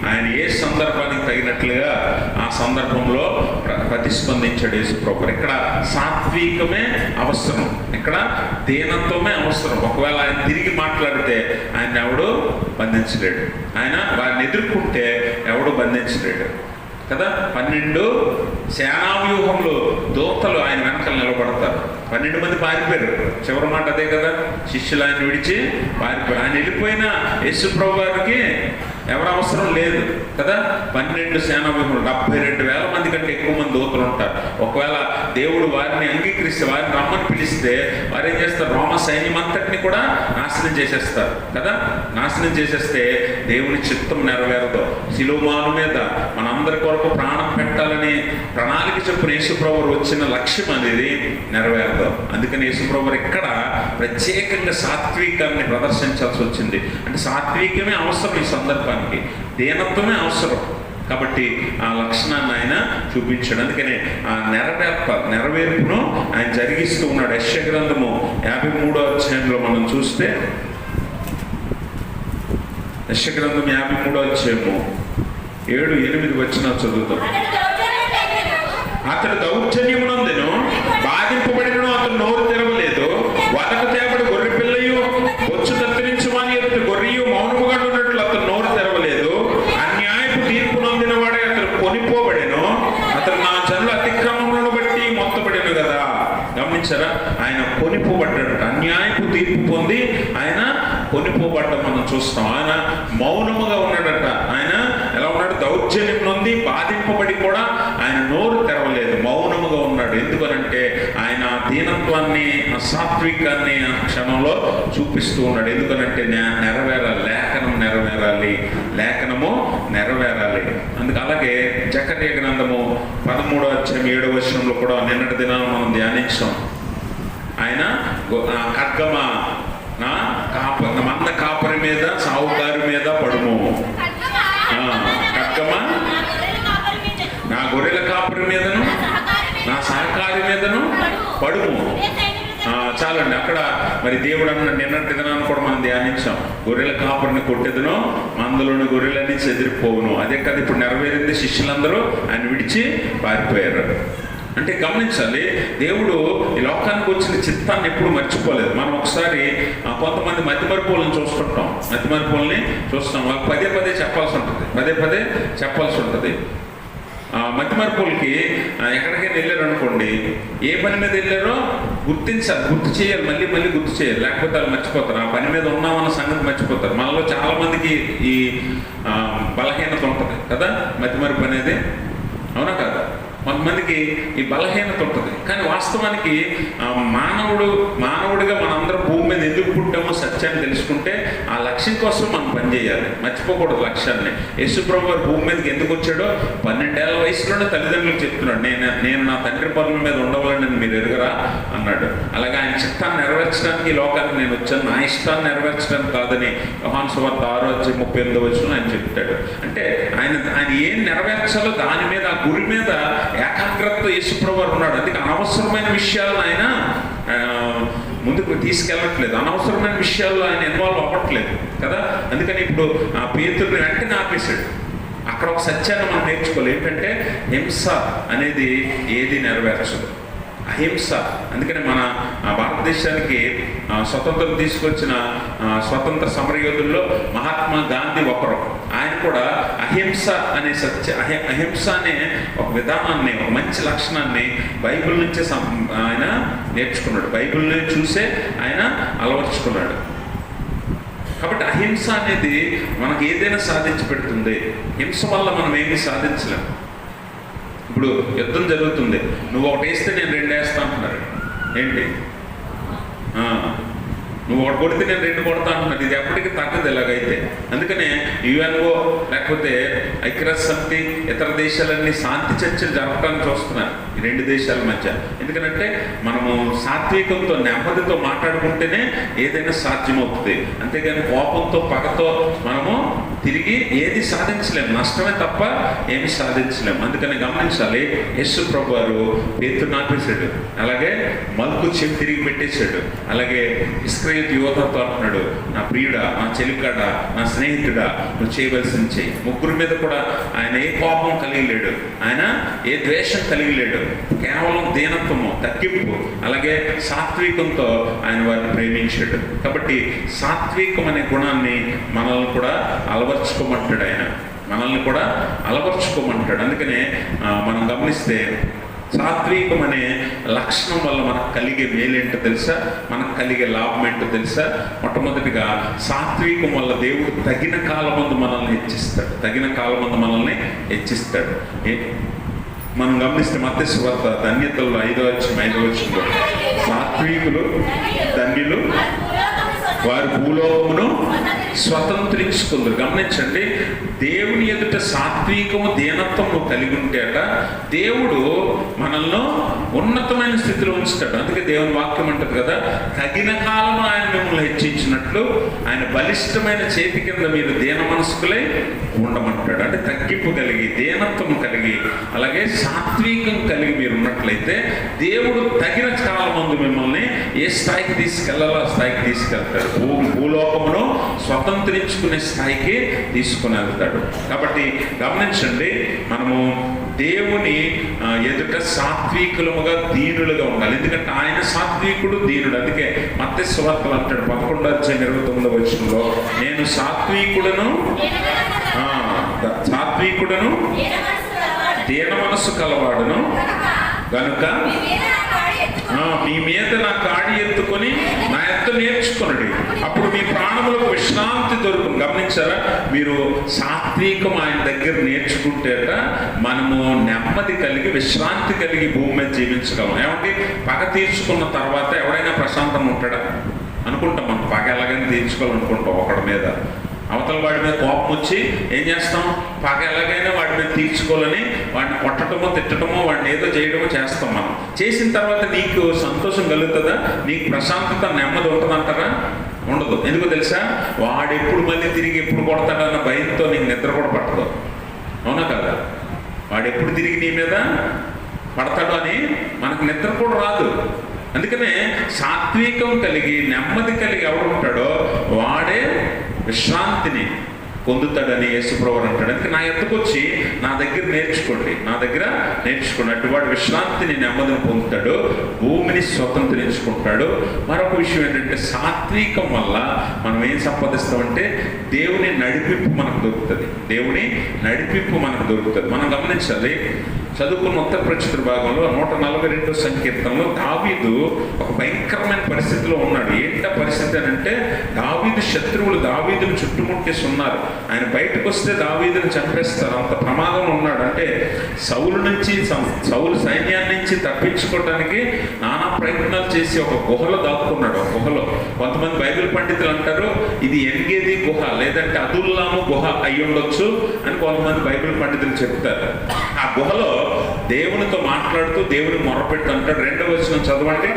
Speaker 1: ఆయన ఏ సందర్భానికి తగినట్లుగా ఆ సందర్భంలో ప్రతిస్పందించాడు యేసుప్రభు. ఇక్కడ సాత్వికమే అవసరం, ఇక్కడ దీనత్వమే అవసరం. ఒకవేళ ఆయన తిరిగి మాట్లాడితే ఆయన ఎవడు బంధించలేడు, ఆయన వారిని ఎదుర్కొంటే ఎవడు బంధించలేడు కదా. 12 సేనావ్యూహంలో దూతలు ఆయన వెనకాల నిలబడతారు. 12 మంది పారిపోయారు. చివరి మాట అదే కదా, శిష్యులు ఆయన విడిచి పారిపోయారు. ఆయన వెళ్ళిపోయిన యేసుప్రభు వారికి ఎవరు అవసరం లేదు కదా. 12 సేనావ్యూహంలో 72,000 మంది కంటే ఎక్కువ మంది దూతలు ఉంటారు. ఒకవేళ దేవుడు వారిని అంగీకరిస్తే, వారిని రమ్మని పిలిస్తే వారు ఏం చేస్తారు? రోమ సైన్యం అంతటిని కూడా నాశనం చేసేస్తారు కదా. నాశనం చేసేస్తే దేవుని చిత్తం నెరవేరదు. శిలువమాను మీద మనందరి కొరకు ప్రాణం పెట్టాలని ప్రణాళిక చొప్పున యేసుప్రభు వచ్చిన లక్ష్యం అనేది నెరవేరదు. అందుకని యేసుప్రభు ఇక్కడ ప్రత్యేకంగా సాత్వికాన్ని ప్రదర్శించాల్సి వచ్చింది. అంటే సాత్వికమే అవసరం ఈ సందర్భానికి, దీనత్వమే అవసరం. కాబట్టి ఆ లక్షణాన్ని ఆయన చూపించాడు. అందుకనే ఆ నెరవేర్పును ఆయన జరిగిస్తూ ఉన్నాడు. యెషయా గ్రంథము 53వ అధ్యాయంలో మనం చూస్తే, యెషయా గ్రంథం 53వ అధ్యాయము 7-8 వచనాలు చదువుతాం. అతడు దౌర్జన్యమునందెను, బాధింపబడినను అతడు నోరు తెరవలేదు. వదకు తేబడి గొర్రె పిల్లయు, బొచ్చు కత్తిరించు వాని ఎదుట గొర్రెయు మౌనముగా ఉన్నట్లు అతడు నోరు తెరవలేదు. అన్యాయపు తీర్పు నొందిన వాడే అతడు కొనిపోబడెను. అతడు నా జనుల అతిక్రమములను బట్టి మొత్తబడెను కదా. గమనించారా? ఆయన కొనిపోబడ్డాడు. అన్యాయపు తీర్పు పొంది ఆయన కొనిపోబడ్డం మనం చూస్తాం. ఆయన మౌనముగా ఉన్నాడట. ఆయన ఎలా ఉన్నాడు? దౌర్జన్యం నొంది బాధింపబడి కూడా ఆయన నోరు తెరవలేదు, మౌనముగా ఉన్నాడు. ఎందుకనంటే ఆయన దీనత్వం దీనత్వాన్ని, సాత్వికాన్ని ఆ క్షణంలో చూపిస్తూ ఉన్నాడు. ఎందుకనంటే నెరవేరాలి, లేఖనం నెరవేరాలి, లేఖనము నెరవేరాలి. అందుకు అలాగే జకర్యా గ్రంథము 13వ అధ్యాయం 7వ వచనంలో కూడా నిన్నటి దినాన్ని మనం ధ్యానించాం. ఆయన ఖడ్గమ మంద కాపరి మీద, సావుకారి మీద పడుము, ఖడ్గమ నా గొర్రెల కాపరి మీదను, నా సహకారి మీదను పడుము. చాలండి. అక్కడ మరి దేవుడు అన్న నిన్నటి దినాన్ని కూడా మనం ధ్యానించాం. గొర్రెల కాపురిని కొట్టెదను, మందలోని గొర్రెలన్నీ చెదిరిపోవును. అదే కదా ఇప్పుడు నెరవేరింది. శిష్యులందరూ ఆయన విడిచి పారిపోయారు. అంటే గమనించాలి, దేవుడు ఈ లోకానికి వచ్చిన చిత్తాన్ని ఎప్పుడు మర్చిపోలేదు. మనం ఒకసారి కొంతమంది మతిమరుపులను చూస్తుంటాం, మతిమరుపుల్ని చూస్తాం. వాళ్ళకి పదే పదే చెప్పాల్సి ఉంటుంది. మతిమరుపులకి ఎక్కడికైనా వెళ్ళారు అనుకోండి, ఏ పని మీద వెళ్ళారో గుర్తించాలి, గుర్తు చేయాలి, మళ్ళీ గుర్తు చేయాలి. లేకపోతే వాళ్ళు మర్చిపోతారు, ఆ పని మీద ఉన్నామన్న సంగతి మర్చిపోతారు. మనలో చాలా మందికి ఈ బలహీనత ఉంటుంది కదా, మతిమరుపు అనేది. అవునా కదా? కొంతమందికి ఈ బలహీనత ఉంటుంది. కానీ వాస్తవానికి మానవుడిగా మనందరం భూమి మీద ఎందుకు పుట్టామో సత్యాన్ని తెలుసుకుంటే ఆ లక్ష్యం కోసం మనం పనిచేయాలి, మర్చిపోకూడదు లక్ష్యాన్ని. యేసుప్రభు వారు భూమి మీదకి ఎందుకు వచ్చాడో 12 ఏళ్ల వయసులోనే తల్లిదండ్రులకు చెప్తున్నాడు, నేను నా తండ్రి పనుల మీద ఉండవాలని మీరు ఎరుగరా అన్నాడు. అలాగే ఆయన చిత్తాన్ని నెరవేర్చడానికి ఈ లోకానికి నేను వచ్చాను, నా ఇష్టాన్ని నెరవేర్చడానికి కాదని యోహాను సువార్త 6:38 వచనంలో ఆయన చెప్తాడు. అంటే ఆయన ఏం నెరవేర్చాలో దాని మీద, ఆ గురి మీద ఏకాగ్రతతో యేసుప్రభు వారు ఉన్నాడు. అందుకే అనవసరమైన విషయాలను ఆయన ముందుకు తీసుకెళ్ళట్లేదు, అనవసరమైన విషయాల్లో ఆయన ఇన్వాల్వ్ అవ్వట్లేదు కదా. అందుకని ఇప్పుడు ఆ పేతురుని వెంటనే ఆపేశాడు. అక్కడ ఒక సత్యాన్ని మనం నేర్చుకోవాలి. ఏంటంటే హింస అనేది ఏది నెరవేర్చదు, అహింస. అందుకని మన భారతదేశానికి స్వతంత్రం తీసుకొచ్చిన స్వతంత్ర సమరయోధుల్లో మహాత్మా గాంధీ ఒకరు. ఆయన కూడా అహింస అనే అహింస అనే ఒక విధానాన్ని, ఒక మంచి లక్షణాన్ని బైబిల్ నుంచే ఆయన నేర్చుకున్నాడు, బైబిల్ని చూసే ఆయన అలవర్చుకున్నాడు. కాబట్టి అహింస అనేది మనకు ఏదైనా సాధించి పెడుతుంది. హింస వల్ల మనం ఏమీ సాధించలేము. ఇప్పుడు యుద్ధం జరుగుతుంది, నువ్వు ఒకటి వేస్తే నేను 2 వేస్తా అంటున్నారు. ఏంటి, నువ్వు ఒకటి కొడితే నేను 2 కొడతా అంటున్నాను. ఇది ఎప్పటికీ తగ్గదు ఇలాగైతే. అందుకనే యుఎన్ఓ లేకపోతే ఐక్యరాజ్య సమితి ఇతర దేశాలన్నీ శాంతి చర్చలు జరపడానికి చూస్తున్నారు ఈ 2 దేశాల మధ్య. ఎందుకంటే మనము సాత్వికంతో, నెమ్మదితో మాట్లాడుకుంటేనే ఏదైనా సాధ్యమవుతుంది. అంతేగాని కోపంతో, పగతో మనము తిరిగి ఏది సాధించలేము, నష్టమే తప్ప ఏమి సాధించలేము. అందుకని గమనించాలి, యేసు ప్రభు వారు పేతురుని ఆపేశాడు, అలాగే మల్కు చెవి తిరిగి పెట్టేశాడు. అలాగే ఇస్రాయేలు యువతతో అంటున్నాడు, నా ప్రియుడా, నా చెలికాడ, నా స్నేహితుడా, నువ్వు చేయవలసింది చెయ్యి. ముగ్గురు మీద కూడా ఆయన ఏ కోపం కలిగి లేడు, ఆయన ఏ ద్వేషం కలిగి లేడు. కేవలం దీనత్వము, తగ్గింపు, అలాగే సాత్వికంతో ఆయన వారిని ప్రేమించాడు. కాబట్టి సాత్వికం అనే గుణాన్ని మనల్ని కూడా అలవర్చుకోమంటాడు. ఆయన మనల్ని కూడా అలవర్చుకోమంటాడు. అందుకనే మనం గమనిస్తే సాత్వికం అనే లక్షణం వల్ల మనకు కలిగే మేలేంటో తెలుసా, మనకు కలిగే లాభం ఏంటో తెలుసా? మొట్టమొదటిగా సాత్వికం వల్ల దేవుడు తగిన కాలమందు మనల్ని హెచ్చిస్తాడు, తగిన కాలమందు మనల్ని హెచ్చిస్తాడు. మనం గమనిస్తే మత్తయి సువార్త ధన్యతల్లో 5వ వచనంలో సాత్వికులు ధన్యులు, వారు భూలోకమును స్వతంత్రించుకుందరు. గమనించండి, దేవుని ఎదుట సాత్వికము, దీనత్వము కలిగి ఉంటేట దేవుడు మనల్ని ఉన్నతమైన స్థితిలో ఉంచుతాడు. అందుకే దేవుని వాక్యం అంటది కదా, తగిన కాలం ఆయన మిమ్మల్ని హెచ్చించినట్లు ఆయన బలిష్టమైన చేతి కింద మీరు దీన మనస్కులై ఉండమంటాడు. అంటే తగ్గింపు కలిగి, దీనత్వం కలిగి, అలాగే సాత్వికం కలిగి మీరు ఉన్నట్లయితే దేవుడు తగిన కాలమందు మిమ్మల్ని ఏ స్థాయికి తీసుకెళ్లాలో ఆ స్థాయికి తీసుకెళ్తాడు. భూలోకమును స్వతంత్రించుకునే స్థాయికి తీసుకుని వెళ్తాడు. కాబట్టి గమనించండి, మనము దేవుని ఎదుట సాత్వికులముగా, దీనులుగా ఉండాలి. ఎందుకంటే ఆయన సాత్వికుడు, దీనుడు. అందుకే మత్తయి సువార్తలో అంటాడు 11:29 వచనంలో, నేను సాత్వికుడను దీన మనస్సు కలవాడును గనుక మీ మీద నా కాడి ఎత్తుకొని నా ఎత్తు నేర్చుకో నేర్చుకునండి, అప్పుడు మీ ప్రాణములకు విశ్రాంతి దొరుకును. గమనించారా? మీరు సాత్వికం ఆయన దగ్గర నేర్చుకుంటేట మనము నెమ్మది కలిగి విశ్రాంతి కలిగి భూమి మీద జీవించగలం. ఏమంటే పగ తీర్చుకున్న తర్వాత ఎవడైనా ప్రశాంతంగా ఉంటాడా? అనుకుంటాం, మనం పగ ఎలాగైనా తీర్చుకోవాలనుకుంటాం. ఒకడి మీద అవతల వాడి మీద కోపం వచ్చి ఏం చేస్తాం? పగ ఎలాగైనా వాడి మీద తీర్చుకోవాలని వాడిని కొట్టడమో తిట్టడమో వాడిని ఏదో చేయడమో చేస్తాం. మనం చేసిన తర్వాత నీకు సంతోషం కలుగుతుందా? నీకు ప్రశాంతత నెమ్మది ఉంటుందంటారా? ఉండదు. ఎందుకు తెలుసా? వాడు ఎప్పుడు మళ్ళీ తిరిగి ఎప్పుడు కొడతాడన్న భయంతో నీకు నిద్ర కూడా పట్టదు. అవునా కదా? వాడు ఎప్పుడు తిరిగి నీ మీద పడతాడు అని మనకు నిద్ర కూడా రాదు. అందుకనే సాత్వికం కలిగి నెమ్మది కలిగి ఎవడు ఉంటాడో వాడే విశ్రాంతిని పొందుతాడని యేసుప్రభువు అంటాడు. అందుకే నా ఎత్తుకు వచ్చి నా దగ్గర నేర్చుకోండి, నా దగ్గర నేర్చుకోండి. అటువాడు విశ్రాంతిని నెమ్మదిని పొందుతాడు, భూమిని స్వతంత్రించుకుంటాడు. మరొక విషయం ఏంటంటే సాత్వికం వల్ల మనం ఏం సంపాదిస్తామంటే దేవుని నడిపింపు మనకు దొరుకుతుంది. దేవుని నడిపింపు మనకు దొరుకుతుంది. మనం గమనించాలి, చదువుకున్న ఉత్తర ప్రచుర భాగంలో 142వ సంకీర్తనలో దావీదు ఒక భయంకరమైన పరిస్థితిలో ఉన్నాడు. ఏంటా పరిస్థితి అని అంటే దావీదు శత్రువులు దావీదును చుట్టుముట్టేసి ఉన్నారు. ఆయన బయటకు వస్తే దావీదును చంపేస్తారు, అంత ప్రమాదంలో ఉన్నాడు. అంటే సౌలు సైన్యాన్ని నుంచి తప్పించుకోవడానికి నానా ప్రయత్నాలు చేసి ఒక గుహలో దాక్కున్నాడు. ఒక గుహలో కొంతమంది బైబిల్ పండితులు అంటారు ఇది ఎన్గేది గుహ లేదంటే అదుల్లాము గుహ అయి ఉండొచ్చు అని కొంతమంది బైబిల్ పండితులు చెప్తారు. ఆ గుహలో దేవునితో మాట్లాడుతూ దేవుని మొరపెట్టు అంటాడు. 2వ వచనం చదవండి.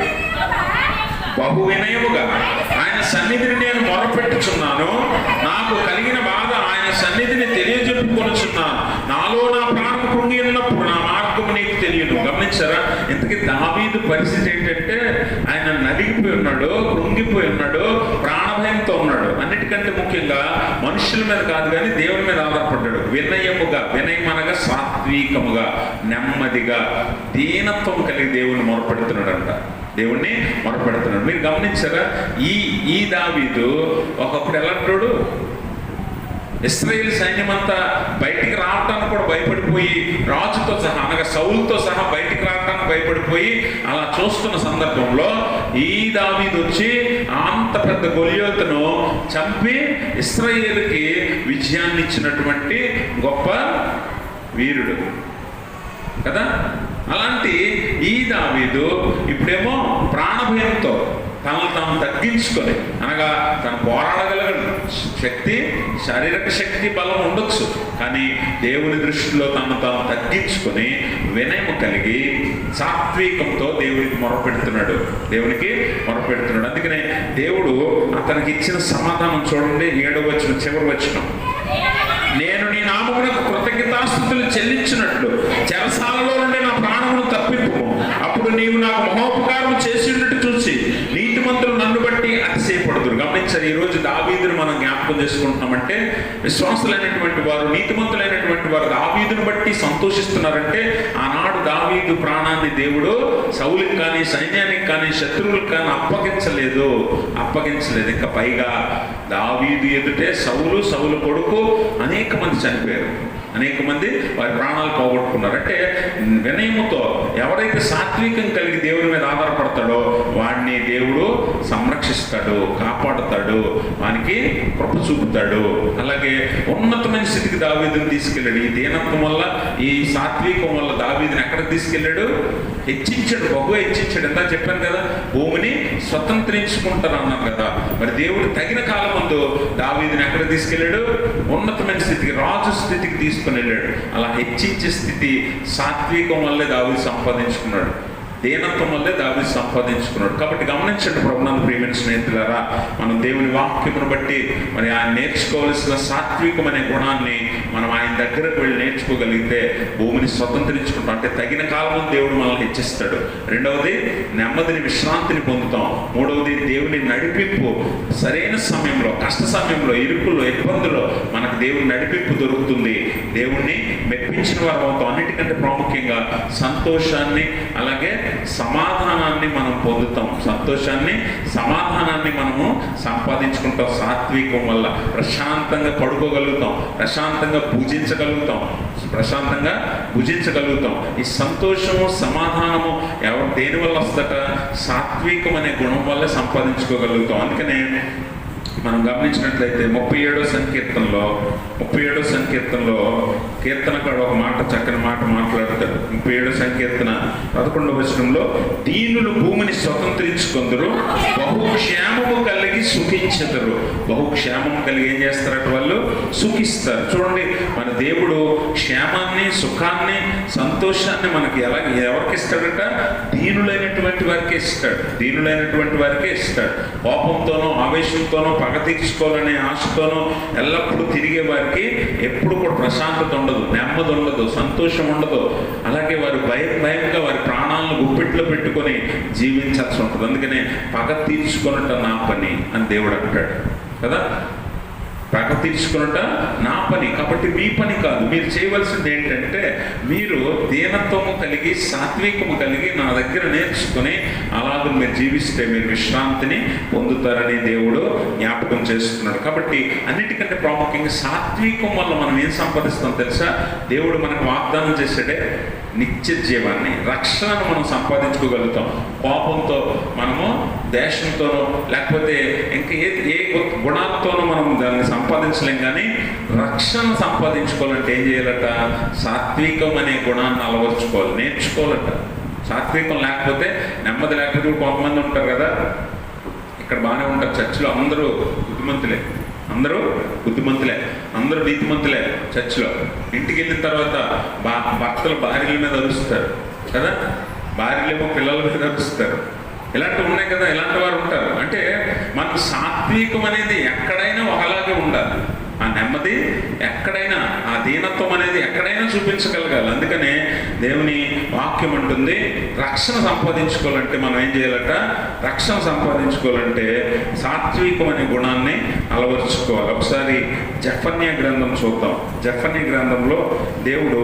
Speaker 1: బహు వినయముగా ఆయన సన్నిధిని నేను మొరపెట్టుచున్నాను, నాకు కలిగిన బాధ ఆయన సన్నిధిని తెలియజెప్పుకొనుచున్నాను. నాలో నా ప్రాణం కృంగి ఉన్నప్పుడు నా మార్గం నీకు తెలియదు. గమనించారా? ఇంతకీ దావీదు పరిస్థితి ఏంటంటే ఆయన నలిగిపోయి ఉన్నాడు, కృంగిపోయి ఉన్నాడు, ప్రాణభయంతో ఉన్నాడు. అన్నిటికంటే ముఖ్యంగా మనుషుల మీద కాదు కానీ దేవుని మీద ఆధారపడ్డాడు. వినయముగా, వినయం అనగా సాత్వికముగా, నెమ్మదిగా, దీనత్వం కలిగి దేవుని మొరపెడుతున్నాడంట. దేవుణ్ణి మొరపెడుతున్నాడు. మీరు గమనించారా? ఈ దావీదు ఒకప్పుడు ఎలాంటాడు? ఇశ్రాయేలు సైన్యం అంతా బయటికి రావటానికి కూడా భయపడిపోయి రాజుతో సహా అనగా సౌలుతో సహా బయటికి రావటానికి భయపడిపోయి అలా చూస్తున్న సందర్భంలో ఈ దావీదు వచ్చి అంత పెద్ద గొలియోతును చంపి ఇశ్రాయేలుకి విజయాన్ని ఇచ్చినటువంటి గొప్ప వీరుడు కదా. అలాంటి ఈ దావీదు ఇప్పుడేమో ప్రాణభయంతో తనను తాను తగ్గించుకొని, అనగా తను పోరాడగలగడు శక్తి, శారీరక శక్తి, బలం ఉండొచ్చు, కానీ దేవుని దృష్టిలో తను తాను తగ్గించుకొని వినయము కలిగి సాత్వికంతో దేవునికి మొరపెడుతున్నాడు. దేవునికి మొరపెడుతున్నాడు. అందుకనే దేవుడు అతనికి ఇచ్చిన సమాధానం చూడండి. 7వ వచనం చివరి వచనం. నేను నీ నామమునకు కృతజ్ఞతాస్తుతులు చెల్లించినట్లు చెరసాలలో నుండి నా ప్రాణమును తప్పింపు. అప్పుడు నీవు నాకు మహోపకారం చేసినట్టు చూసి నీతిమంతులు నన్ను బట్టి అతిశయపడుదురు. గమనించారు, ఈ రోజు దావీదును మనం జ్ఞాపకం చేసుకుంటున్నామంటే విశ్వాసులైనటువంటి వారు, నీతిమంతులైనటువంటి వారు దావీదును బట్టి సంతోషిస్తున్నారంటే ఆనాడు దావీదు ప్రాణాన్ని దేవుడు సౌలుకి కానీ సైన్యానికి కానీ శత్రువులకు కానీ అప్పగించలేదు. ఇంకా పైగా దావీదు ఎదుటే సౌలు కొడుకు అనేక మంది చనిపోయారు, అనేక మంది వారి ప్రాణాలు పోగొట్టుకున్నారు. అంటే వినయముతో ఎవరైతే సాత్వికం కలిగి దేవుని మీద ఆధారపడతాడో వాడిని దేవుడు సంరక్షిస్తాడు, కాపాడుతాడు, వానికి కృప చూపుతాడు. అలాగే ఉన్నతమైన స్థితికి దావీదుని తీసుకెళ్ళాడు. ఈ దీనత్వం వల్ల, ఈ సాత్వికం వల్ల దావీదుని ఎక్కడికి తీసుకెళ్ళాడు? హెచ్చించాడు, బహుగా హెచ్చించాడు. ఎంత చెప్పాను కదా, భూమిని స్వతంత్రించుకుంటారు అన్నాను కదా. మరి దేవుడు తగిన కాలం ముందు దావీదుని ఎక్కడికి తీసుకెళ్ళాడు? ఉన్నతమైన స్థితికి, రాజు స్థితికి తీసుకుని వెళ్ళాడు. అలా హెచ్చించే స్థితి సాత్వికం వల్లే దావీదు సంపాదించుకున్నాడు, దీనత్వం వల్లే దావీదు సంపాదించుకున్నాడు. కాబట్టి గమనించండి ప్రభునందు ప్రియమైన స్నేహితులారా, మనం దేవుని వాక్యమును బట్టి మరి ఆయన నేర్చుకోవాల్సిన సాత్వికమనే గుణాన్ని మనం ఆయన దగ్గరకు వెళ్ళి నేర్చుకోగలిగితే భూమిని స్వతంత్రించుకుంటాం. అంటే తగిన కాలం దేవుడు మనల్ని హెచ్చిస్తాడు. 2వది నెమ్మదిని, విశ్రాంతిని పొందుతాం. 3వది దేవుని నడిపింపు. సరైన సమయంలో, కష్ట సమయంలో, ఇరుకుల్లో, ఇబ్బందుల్లో మనకు దేవుని నడిపింపు దొరుకుతుంది. దేవుణ్ణి మెప్పించిన వారు అవుతాం. అన్నిటికంటే ప్రాముఖ్యంగా సంతోషాన్ని, అలాగే సమాధానాన్ని మనం పొందుతాం. సంతోషాన్ని, సమాధానాన్ని మనము సంపాదించుకుంటాం. సాత్వికం వల్ల ప్రశాంతంగా పడుకోగలుగుతాం, ప్రశాంతంగా పూజించగలుగుతాం, ప్రశాంతంగా భుజించగలుగుతాం. ఈ సంతోషము సమాధానము దేనివల్ల వస్తుందట? సాత్వికం అనే గుణం వల్ల సంపాదించుకోగలుగుతాం. అందుకనే మనం గమనించినట్లయితే 37వ సంకీర్తనలో కీర్తనకాడు ఒక మాట, చక్కని మాట మాట్లాడతాడు. 37వ సంకీర్తన 11వ వచనంలో, దీనులు భూమిని స్వతంత్రించుకొందరు, బహుక్షేమము కలిగి సుఖించెదరు. బహుక్షేమము కలిగి ఏం చేస్తారట? వాళ్ళు సుఖిస్తారు. చూడండి, మన దేవుడు క్షేమాన్ని, సుఖాన్ని, సంతోషాన్ని మనకి ఎవరికి ఇస్తాడట? దీనులైనటువంటి వారికే ఇస్తాడు. దీనులైనటువంటి వారికే ఇస్తాడు. కోపంతోనో ఆవేశంతోనో పగ తీర్చుకోవాలనే ఆశతోనో ఎల్లప్పుడూ తిరిగే వారికి ఎప్పుడు కూడా ప్రశాంతత ఉండదు, నెమ్మది ఉండదు, సంతోషం ఉండదు. అలాగే వారు భయంగా వారి ప్రాణాలను గుప్పిట్లో పెట్టుకొని జీవించాల్సి ఉంటుంది. అందుకనే పగ తీర్చుకొనుట నా పని అని దేవుడు అంటాడు కదా. పగ తీర్చుకున్నట నా పని. కాబట్టి మీ పని కాదు. మీరు చేయవలసింది ఏంటంటే, మీరు దీనత్వము కలిగి సాత్వికము కలిగి నా దగ్గర నేర్చుకుని అలాగే మీరు జీవిస్తే మీరు విశ్రాంతిని పొందుతారని దేవుడు జ్ఞాపకం చేస్తున్నాడు. కాబట్టి అన్నిటికంటే ప్రాముఖ్యంగా సాత్వికం వల్ల మనం ఏం సంపాదిస్తాం తెలుసా? దేవుడు మనకు వాగ్దానం చేసాడే నిత్య జీవాన్ని, రక్షణను మనం సంపాదించుకోగలుగుతాం. కోపంతో మనము, దేశంతోనో లేకపోతే ఇంకా ఏ గుణాలతోనో మనం దాన్ని సంపాదించలేం. కానీ రక్షణ సంపాదించుకోవాలంటే ఏం చేయాలట? సాత్వికం అనే గుణాన్ని అలవర్చుకోవాలి, నేర్చుకోవాలట. సాత్వికం లేకపోతే, నెమ్మది లేకపోతే కొంతమంది ఉంటారు కదా, ఇక్కడ బాగానే ఉంటారు చర్చిలో, అందరూ బుద్ధిమంతులే, అందరూ నీతిమంతులే. చర్చిలో ఇంటికి వెళ్ళిన తర్వాత భర్తలు భార్యల మీద అరుస్తారు కదా, భార్యలేమో పిల్లల మీద అరుస్తారు. ఇలాంటివి ఉన్నాయి కదా, ఇలాంటి వారు ఉంటారు. అంటే మనకు సాత్వికం అనేది ఎక్కడైనా ఒకలాగే ఉండాలి. ఆ నెమ్మది ఎక్కడైనా, ఆ దీనత్వం అనేది ఎక్కడైనా చూపించగలగాలి. అందుకనే దేవుని వాక్యం అంటుంది, రక్షణ సంపాదించుకోవాలంటే మనం ఏం చేయాలట? రక్షణ సంపాదించుకోవాలంటే సాత్వికం అనే గుణాన్ని అలవర్చుకోవాలి. ఒకసారి జెఫన్యా గ్రంథం చూద్దాం. జెఫన్యా గ్రంథంలో దేవుడు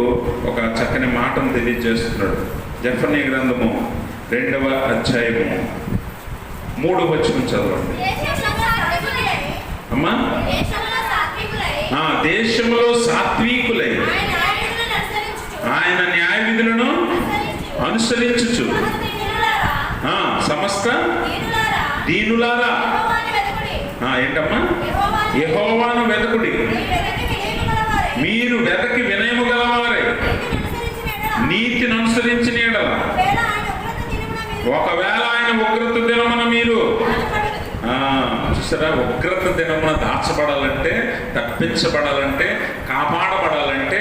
Speaker 1: ఒక చక్కని మాటను తెలియజేస్తున్నాడు. జెఫన్యా గ్రంథము 2వ అధ్యాయము 3వ వచనం చదవండి అమ్మా. దేశంలో సాత్వికులై ఆయన న్యాయ విధులను అనుసరించుచు సమస్త దీనులారా ఏంటమ్మా? యెహోవాను వెదకుడి, మీరు వెదకి వినయము గలవారై నీతిని అనుసరించిన యెడల ఒకవేళ ఆయన ఉగ్రత దినమున మీరు చూసారా, ఉగ్రత దినమున దాచబడాలంటే, తప్పించబడాలంటే, కాపాడబడాలంటే,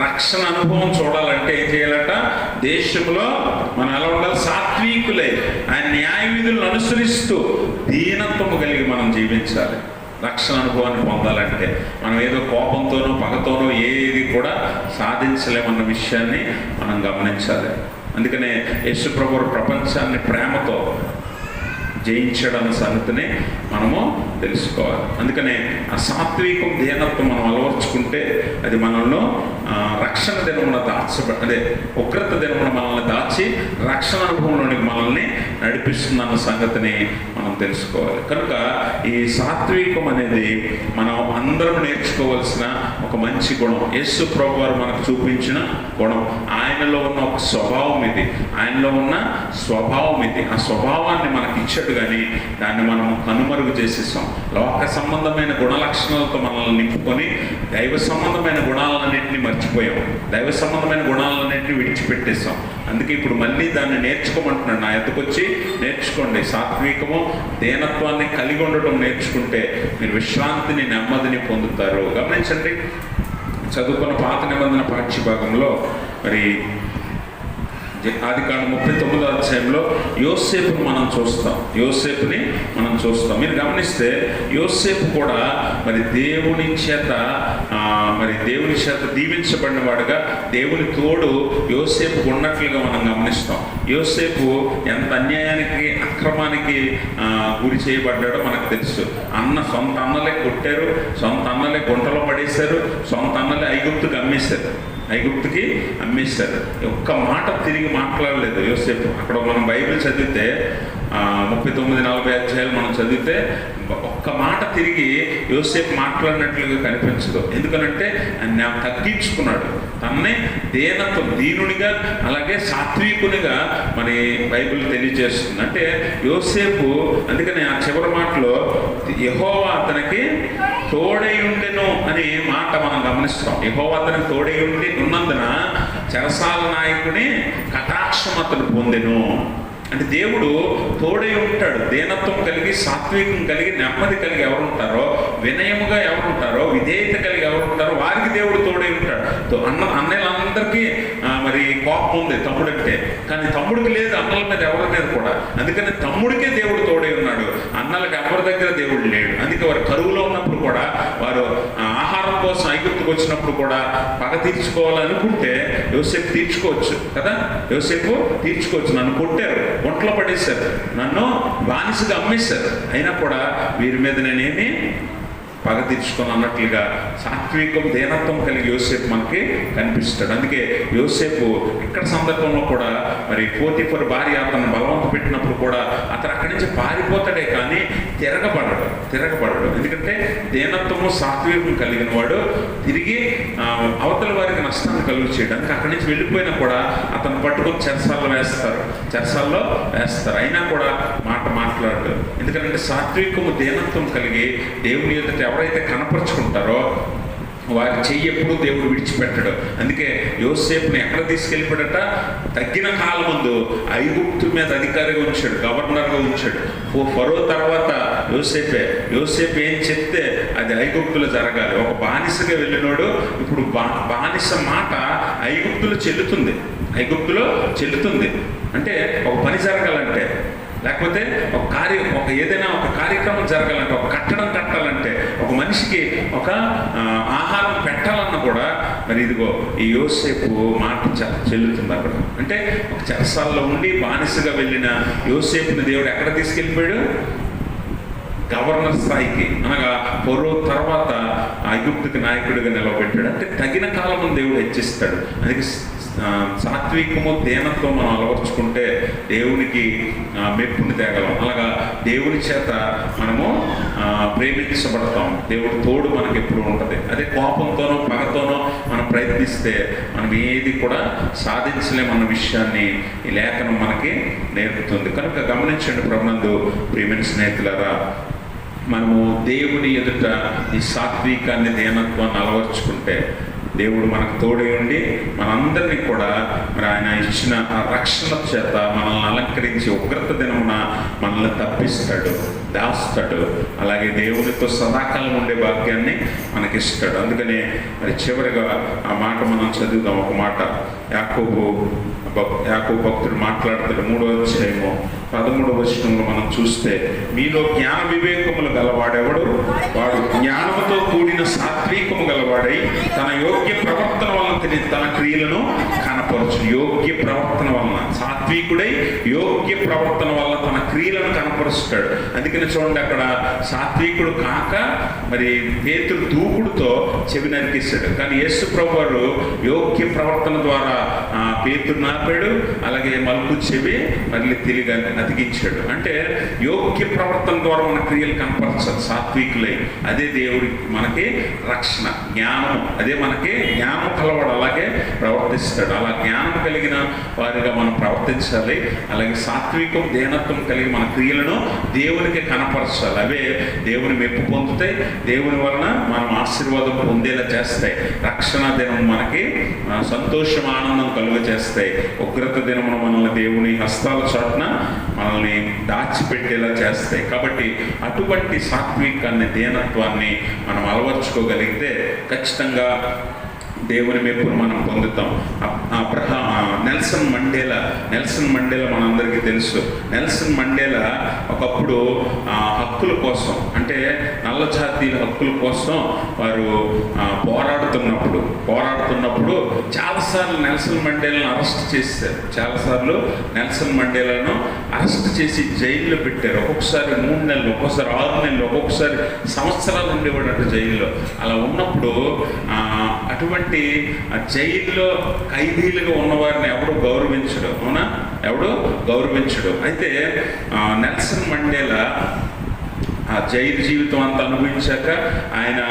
Speaker 1: రక్షణ అనుభవం చూడాలంటే ఏం చేయాలట? దేశంలో మనం ఎలా ఉండాలి? సాత్వికులై ఆయన న్యాయ విధులను అనుసరిస్తూ దీనత్వము కలిగి మనం జీవించాలి. రక్షణ అనుభవాన్ని పొందాలంటే మనం ఏదో కోపంతోనో పగతోనో ఏది కూడా సాధించలేమన్న విషయాన్ని మనం గమనించాలి. అందుకనే యేసు ప్రభువు ప్రపంచాన్ని ప్రేమతో జయించడం సంగతిని మనము తెలుసుకోవాలి. అందుకనే ఆ సాత్వికం, దీనత్వం మనం అలవర్చుకుంటే అది మనల్ని రక్షణ దినమున ఉగ్రత దినమున మనల్ని దాచి రక్షణ అనుభవంలోనికి మనల్ని నడిపిస్తుందన్న సంగతిని మనం తెలుసుకోవాలి. కనుక ఈ సాత్వికం అనేది మనం అందరం నేర్చుకోవాల్సిన ఒక మంచి గుణం. యేసు ప్రభు వారు మనకు చూపించిన గుణం. ఆయనలో ఉన్న ఒక స్వభావం ఇది, ఆయనలో ఉన్న స్వభావం ఇది. ఆ స్వభావాన్ని మనకి ఇచ్చాడు, కానీ దాన్ని మనం కనుమరుగు చేసేసాం. లోక సంబంధమైన గుణ లక్షణాలతో మనల్ని నింపుకొని దైవ సంబంధమైన గుణాలన్నింటినీ మర్చిపోయాం, దైవ సంబంధమైన గుణాలన్నింటినీ విడిచిపెట్టేసాం. అందుకే ఇప్పుడు మళ్ళీ దాన్ని నేర్చుకోమంటున్నాడు. నా ఎత్తుకొచ్చి నేర్చుకోండి. సాత్వికము, దీనత్వాన్ని కలిగి ఉండటం నేర్చుకుంటే మీరు విశ్రాంతిని, నెమ్మదిని పొందుతారు. గమనించండి, చదువుకున్న పాత నిబంధన పాఠ్యభాగంలో మరి ఆదికాండం 39వ అధ్యాయంలో యోసేపుని మనం చూస్తాం. మీరు గమనిస్తే యోసేపు కూడా మరి దేవుని చేత దీవించబడిన వాడుగా, దేవుని తోడు యోసేపు ఉన్నట్లుగా మనం గమనిస్తాం. యోసేపు ఎంత అన్యాయానికి, అక్రమానికి గురి చేయబడ్డాడో మనకు తెలుసు. సొంత అన్నలే కొట్టారు, సొంత అన్నలే గుంటలో పడేశారు, సొంత అన్నలే ఐగుప్తుకి అమ్మేశారు. ఒక్క మాట తిరిగి మాట్లాడలేదు యోసేపు. అక్కడ మనం బైబిల్ చదివితే 39-40 అధ్యాయాలు మనం చదివితే ఒక్క మాట తిరిగి యోసేపు మాట్లాడినట్లుగా కనిపించదు. ఎందుకనంటే ఆయన తగ్గించుకున్నాడు, తన్నే దీనునిగా అలాగే సాత్వికునిగా మరి బైబిల్ తెలియజేస్తుంది. అంటే యోసేపు, అందుకని ఆ చివరి మాటలో యెహోవా అతనికి తోడై ఉండెను అనే మాట మనం గమనిస్తాం. యెహోవా అతనికి తోడై ఉన్నందున చెరసాల నాయకుని కటాక్షం అతను పొందెను. అంటే దేవుడు తోడై ఉంటాడు. దీనత్వం కలిగి, సాత్వికం కలిగి, నెమ్మది కలిగి ఎవరు ఉంటారో, వినయముగా ఎవరు ఉంటారో, విధేయత కలిగి ఎవరు ఉంటారో వారికి దేవుడు తోడై ఉంటాడు. అన్నలందరికీ మరి కోపం ఉంది తమ్ముడంటే, కానీ తమ్ముడికి లేదు అన్నల మీద, ఎవరి మీద కూడా. అందుకని తమ్ముడికే దేవుడు తోడై ఉన్నాడు, అన్నలకు ఎవరి దగ్గర దేవుడు లేడు. అందుకే వారు కరువులో ఉన్నప్పుడు కూడా, వారు ఆహారం కోసం ఐగుప్తుకు వచ్చినప్పుడు కూడా పగ తీర్చుకోవాలనుకుంటే యోసేపు తీర్చుకోవచ్చు కదా. యోసేపు తీర్చుకోవచ్చు. నన్ను కొట్టారు, ఒంట్లో పడేశారు, నన్ను బానిసగా అమ్మేశారు, అయినా కూడా వీరి మీద నేనేమి పగ తీర్చుకొని అన్నట్లుగా సాత్వికం, దీనత్వం కలిగి యోసేపు మనకి కనిపిస్తాడు. అందుకే యోసేపు ఇక్కడ సందర్భంలో కూడా మరి పోతీఫరు భార్య అతను బలవంత పెట్టినప్పుడు కూడా అతను అక్కడి నుంచి పారిపోతాడే కానీ తిరగబడడు. ఎందుకంటే దీనత్వము, సాత్వికం కలిగిన వాడు తిరిగి అవతల వారికి నష్టాన్ని కలుగు చేయడానికి అక్కడి నుంచి వెళ్ళిపోయినా కూడా అతను పట్టుకొని చెరసాల్లో వేస్తారు. అయినా కూడా మాట్లాడు. ఎందుకంటే సాత్వికము, దీనత్వం కలిగి దేవుని ఎదుట ఎవరైతే కనపరుచుకుంటారో వారి చెయ్యి ఎప్పుడూ దేవుడు విడిచిపెట్టడు. అందుకే యోసేపుని ఎక్కడ తీసుకెళ్ళిపోయాడట, తగ్గిన కాలం ముందు ఐగుప్తు మీద అధికారిగా ఉంచాడు, గవర్నర్గా ఉంచాడు. ఫరో తర్వాత యోసేపు ఏం చెప్తే అది ఐగుప్తులో జరగాలి. ఒక బానిసగా వెళ్ళినోడు ఇప్పుడు బానిస మాట ఐగుప్తులో చెల్లుతుంది. అంటే ఒక పని జరగాలంటే, లేకపోతే ఏదైనా ఒక కార్యక్రమం జరగాలంటే, ఒక కట్టడం కట్టాలంటే, ఒక మనిషికి ఒక ఆహారం పెట్టాలన్నా కూడా మరి ఇదిగో ఈ యోసేపు మాట చెల్లుతుంది అక్కడ. అంటే ఒక చెరసాల్లో ఉండి బానిసగా వెళ్ళిన యోసేపుని దేవుడు ఎక్కడ తీసుకెళ్ళిపోయాడు, గవర్నర్ స్థాయికి, అనగా ఫరో తర్వాత ఐగుప్తుకి నాయకుడిగా నిలవబెట్టాడు. అంటే తగిన కాలం దేవుడు హెచ్చిస్తాడు. అందుకే సాత్వికము, దీనత్వం మనం అలవర్చుకుంటే దేవునికి మెప్పుని తేగలం. అలాగా దేవుని చేత మనము ప్రేమించబడతాం. దేవుడు తోడు మనకి ఎప్పుడు ఉంటుంది. అదే కోపంతోనో పగతోనో మనం ప్రయత్నిస్తే మనం ఏది కూడా సాధించలేమన్న విషయాన్ని ఈ లేఖనం మనకి నేర్పుతుంది. కనుక గమనించండి ప్రభునందు ప్రియమైన స్నేహితులారా, మనము దేవుని ఎదుట ఈ సాత్వికాన్ని, దీనత్వాన్ని అలవర్చుకుంటే దేవుడు మనకు తోడై ఉండి మనందరినీ కూడా మరి ఆయన ఇచ్చిన ఆ రక్షణ చేత మనల్ని అలంకరించి ఉగ్రత దినమున మనల్ని తప్పిస్తాడు, దాస్తాడు. అలాగే దేవునితో సదాకాలం ఉండే భాగ్యాన్ని మనకిస్తాడు. అందుకనే మరి చివరిగా ఆ మాట మనం చదువుదాం. ఒక మాట యాకోబు భక్తుడు మాట్లాడతాడు. 3వ అధ్యాయము 13వ వచనంలో మనం చూస్తే, మీలో జ్ఞాన వివేకములు గలవాడెవడు, వాడు జ్ఞానముతో కూడిన సాత్వికము గలవాడై తన యోగ్య ప్రవర్తన వలన తన క్రియలను కనపరచు. యోగ్య ప్రవర్తన వలన, సాత్వికుడై యోగ్య ప్రవర్తన వలన తన క్రియలను కనపరుస్తాడు. అందుకని చూడండి, అక్కడ సాత్వికుడు కాక మరి పేతురు దూకుడుతో చెవి నరికిస్తాడు. కానీ యేసు ప్రభువు వారు యోగ్య ప్రవర్తన ద్వారా పేతురు నాపాడు, అలాగే మలుపు చెవి మళ్ళీ తిరిగి అతికించాడు. అంటే యోగ్య ప్రవర్తన ద్వారా మన క్రియలు కనపరచాలి సాత్వికులై. అదే దేవుడి మనకి రక్షణ, జ్ఞానం. అదే మనకి జ్ఞానం కలవాడు అలాగే ప్రవర్తిస్తాడు. అలా జ్ఞానం కలిగిన వారిగా మనం ప్రవర్తించాలి. అలాగే సాత్వికం, దీనత్వం కలిగి మన క్రియలను దేవునికి కనపరచాలి. అవే దేవుని మెప్పు పొందుతాయి, దేవుని వలన మనం ఆశీర్వాదం పొందేలా చేస్తాయి. రక్షణ దినం మనకి సంతోషం, ఆనందం కలుగ చేస్తాయి. ఉగ్రత దినమున మనల్ని దేవుని హస్తాల చాటున మనల్ని దాచిపెట్టేలా చేస్తాయి. కాబట్టి అటువంటి సాత్వికాన్ని, దీనత్వాన్ని మనం అలవర్చుకోగలిగితే ఖచ్చితంగా దేవుని మెప్పును మనం పొందుతాం. నెల్సన్ మండేలా మనందరికీ తెలుసు. నెల్సన్ మండేలా ఒకప్పుడు హక్కుల కోసం, అంటే నల్ల జాతీయుల హక్కుల కోసం వారు పోరాడుతున్నప్పుడు చాలాసార్లు నెల్సన్ మండేలను అరెస్ట్ చేశారు. చాలాసార్లు నెల్సన్ మండేలను అరెస్ట్ చేసి జైల్లో పెట్టారు. ఒక్కొక్కసారి 3 నెలలు, ఒక్కొక్కసారి 6 నెలలు, ఒక్కొక్కసారి సంవత్సరాలు ఉండేవాడు జైల్లో. అలా ఉన్నప్పుడు అటువంటి జైల్లో ఖైదీలుగా ఉన్నవారిని ఎవడు గౌరవించడు, అవునా? ఎవడు గౌరవించడు. అయితే నెల్సన్ మండేలా ఆ జైలు జీవితం అంతా అనుభవించాక ఆయన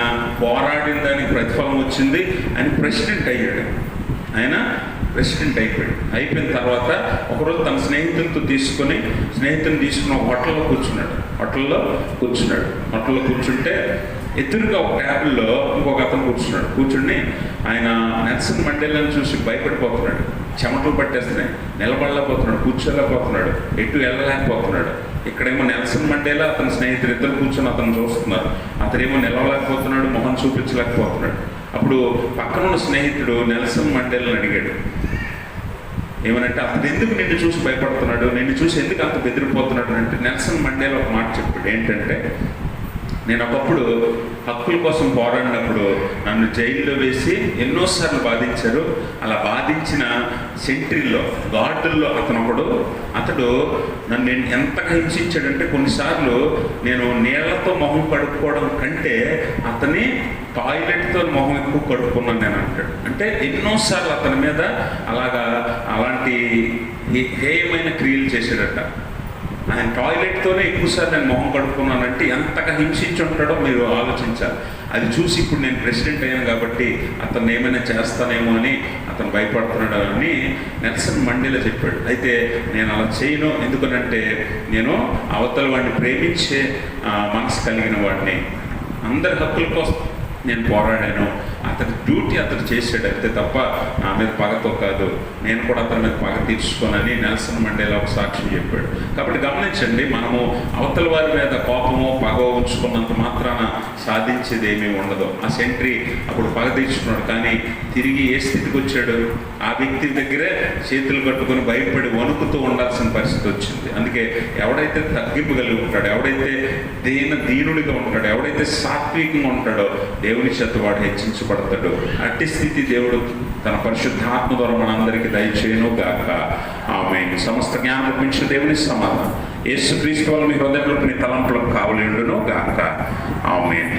Speaker 1: పోరాడిన దానికి ప్రతిఫలం వచ్చింది. ఆయన ప్రెసిడెంట్ అయిపోయాడు. అయిపోయిన తర్వాత ఒకరోజు తన స్నేహితుని తీసుకుని ఒక హోటల్లో కూర్చుంటే ఎదురుగా ఒక టేబుల్లో ఇంకొక అతను కూర్చుని ఆయన నెల్సన్ మండేలను చూసి భయపడిపోతున్నాడు. చెమటలు పట్టేస్తున్నాయి, నిలబడలేకపోతున్నాడు, కూర్చోలేకపోతున్నాడు, ఎటు వెళ్ళలేకపోతున్నాడు. ఇక్కడేమో నెల్సన్ మండేలా అతని స్నేహితులు ఇద్దరు కూర్చొని అతను చూస్తున్నారు. అతనేమో నిలవలేకపోతున్నాడు, మొహం చూపించలేకపోతున్నాడు. అప్పుడు పక్కనున్న స్నేహితుడు నెల్సన్ మండేలను అడిగాడు, ఏమనంటే అతను ఎందుకు నిన్ను చూసి భయపడుతున్నాడు, నిన్ను చూసి ఎందుకు అంత బెదిరిపోతున్నాడు అంటే నెల్సన్ మండేలా ఒక మాట చెప్పాడు. ఏంటంటే, నేను ఒకప్పుడు హక్కుల కోసం పోరాడినప్పుడు నన్ను జైల్లో వేసి ఎన్నోసార్లు బాధించారు. అలా బాధించిన సెంట్రీల్లో, గార్డుల్లో అతడు నన్ను ఎంతగా హింసించాడంటే కొన్నిసార్లు నేను నీళ్లతో మొహం కడుక్కోవడం కంటే అతని టాయిలెట్తో మొహం ఎక్కువ కడుక్కున్నాను నేను అంటాడు. అంటే ఎన్నోసార్లు అతని మీద అలాంటి హేయమైన క్రియలు చేశాడట. ఆయన టాయిలెట్తోనే ఎక్కువసార్లు నేను మొహం కడుక్కున్నానంటే ఎంతగా హింసించి ఉంటాడో మీరు ఆలోచించాలి. అది చూసి ఇప్పుడు నేను ప్రెసిడెంట్ అయ్యాను కాబట్టి అతను ఏమైనా చేస్తానేమో అని అతను భయపడుతున్నాడు అని నెల్సన్ మండేలా చెప్పాడు. అయితే నేను అలా చేయను, ఎందుకనంటే నేను అవతల వాడిని ప్రేమించే మనసు కలిగిన వాడిని, అందరి హక్కుల కోసం నేను పోరాడాను. అతని డ్యూటీ అతను చేశాడు అంతే తప్ప నా మీద పగతో కాదు. నేను కూడా అతని మీద పగ తీర్చుకోనని నెల్సన్ మండేలా ఒక సాక్ష్యం చెప్పాడు. కాబట్టి గమనించండి, మనము అవతల వారి మీద కోపమో పగ ఉంచుకున్నంత మాత్రాన సాధించేది ఏమీ ఉండదు. ఆ సెంట్రీ అప్పుడు పగ తీర్చుకున్నాడు, కానీ తిరిగి ఏ స్థితికి వచ్చాడు? ఆ వ్యక్తి దగ్గరే చేతులు కట్టుకొని భయపడి వణుకుతూ ఉండాల్సిన పరిస్థితి వచ్చింది. అందుకే ఎవడైతే తగ్గింపు కలిగి ఉంటాడో, ఎవడైతే దీనుడిగా ఉంటాడో, ఎవడైతే సాత్వికంగా ఉంటాడో దేవుని చేత వాడు హెచ్చించబడతాడు. అట్టి స్థితి దేవుడు తన పరిశుద్ధాత్మ ద్వారా మనందరికీ దయచేయును గాక. ఆమేన్. సమస్త జ్ఞానం మించిన దేవుని సమాధానం యేసుక్రీస్తు వల్ల మీ హృదయంలో మీ తలంపులకు కావలిండును గాక. ఆమేన్.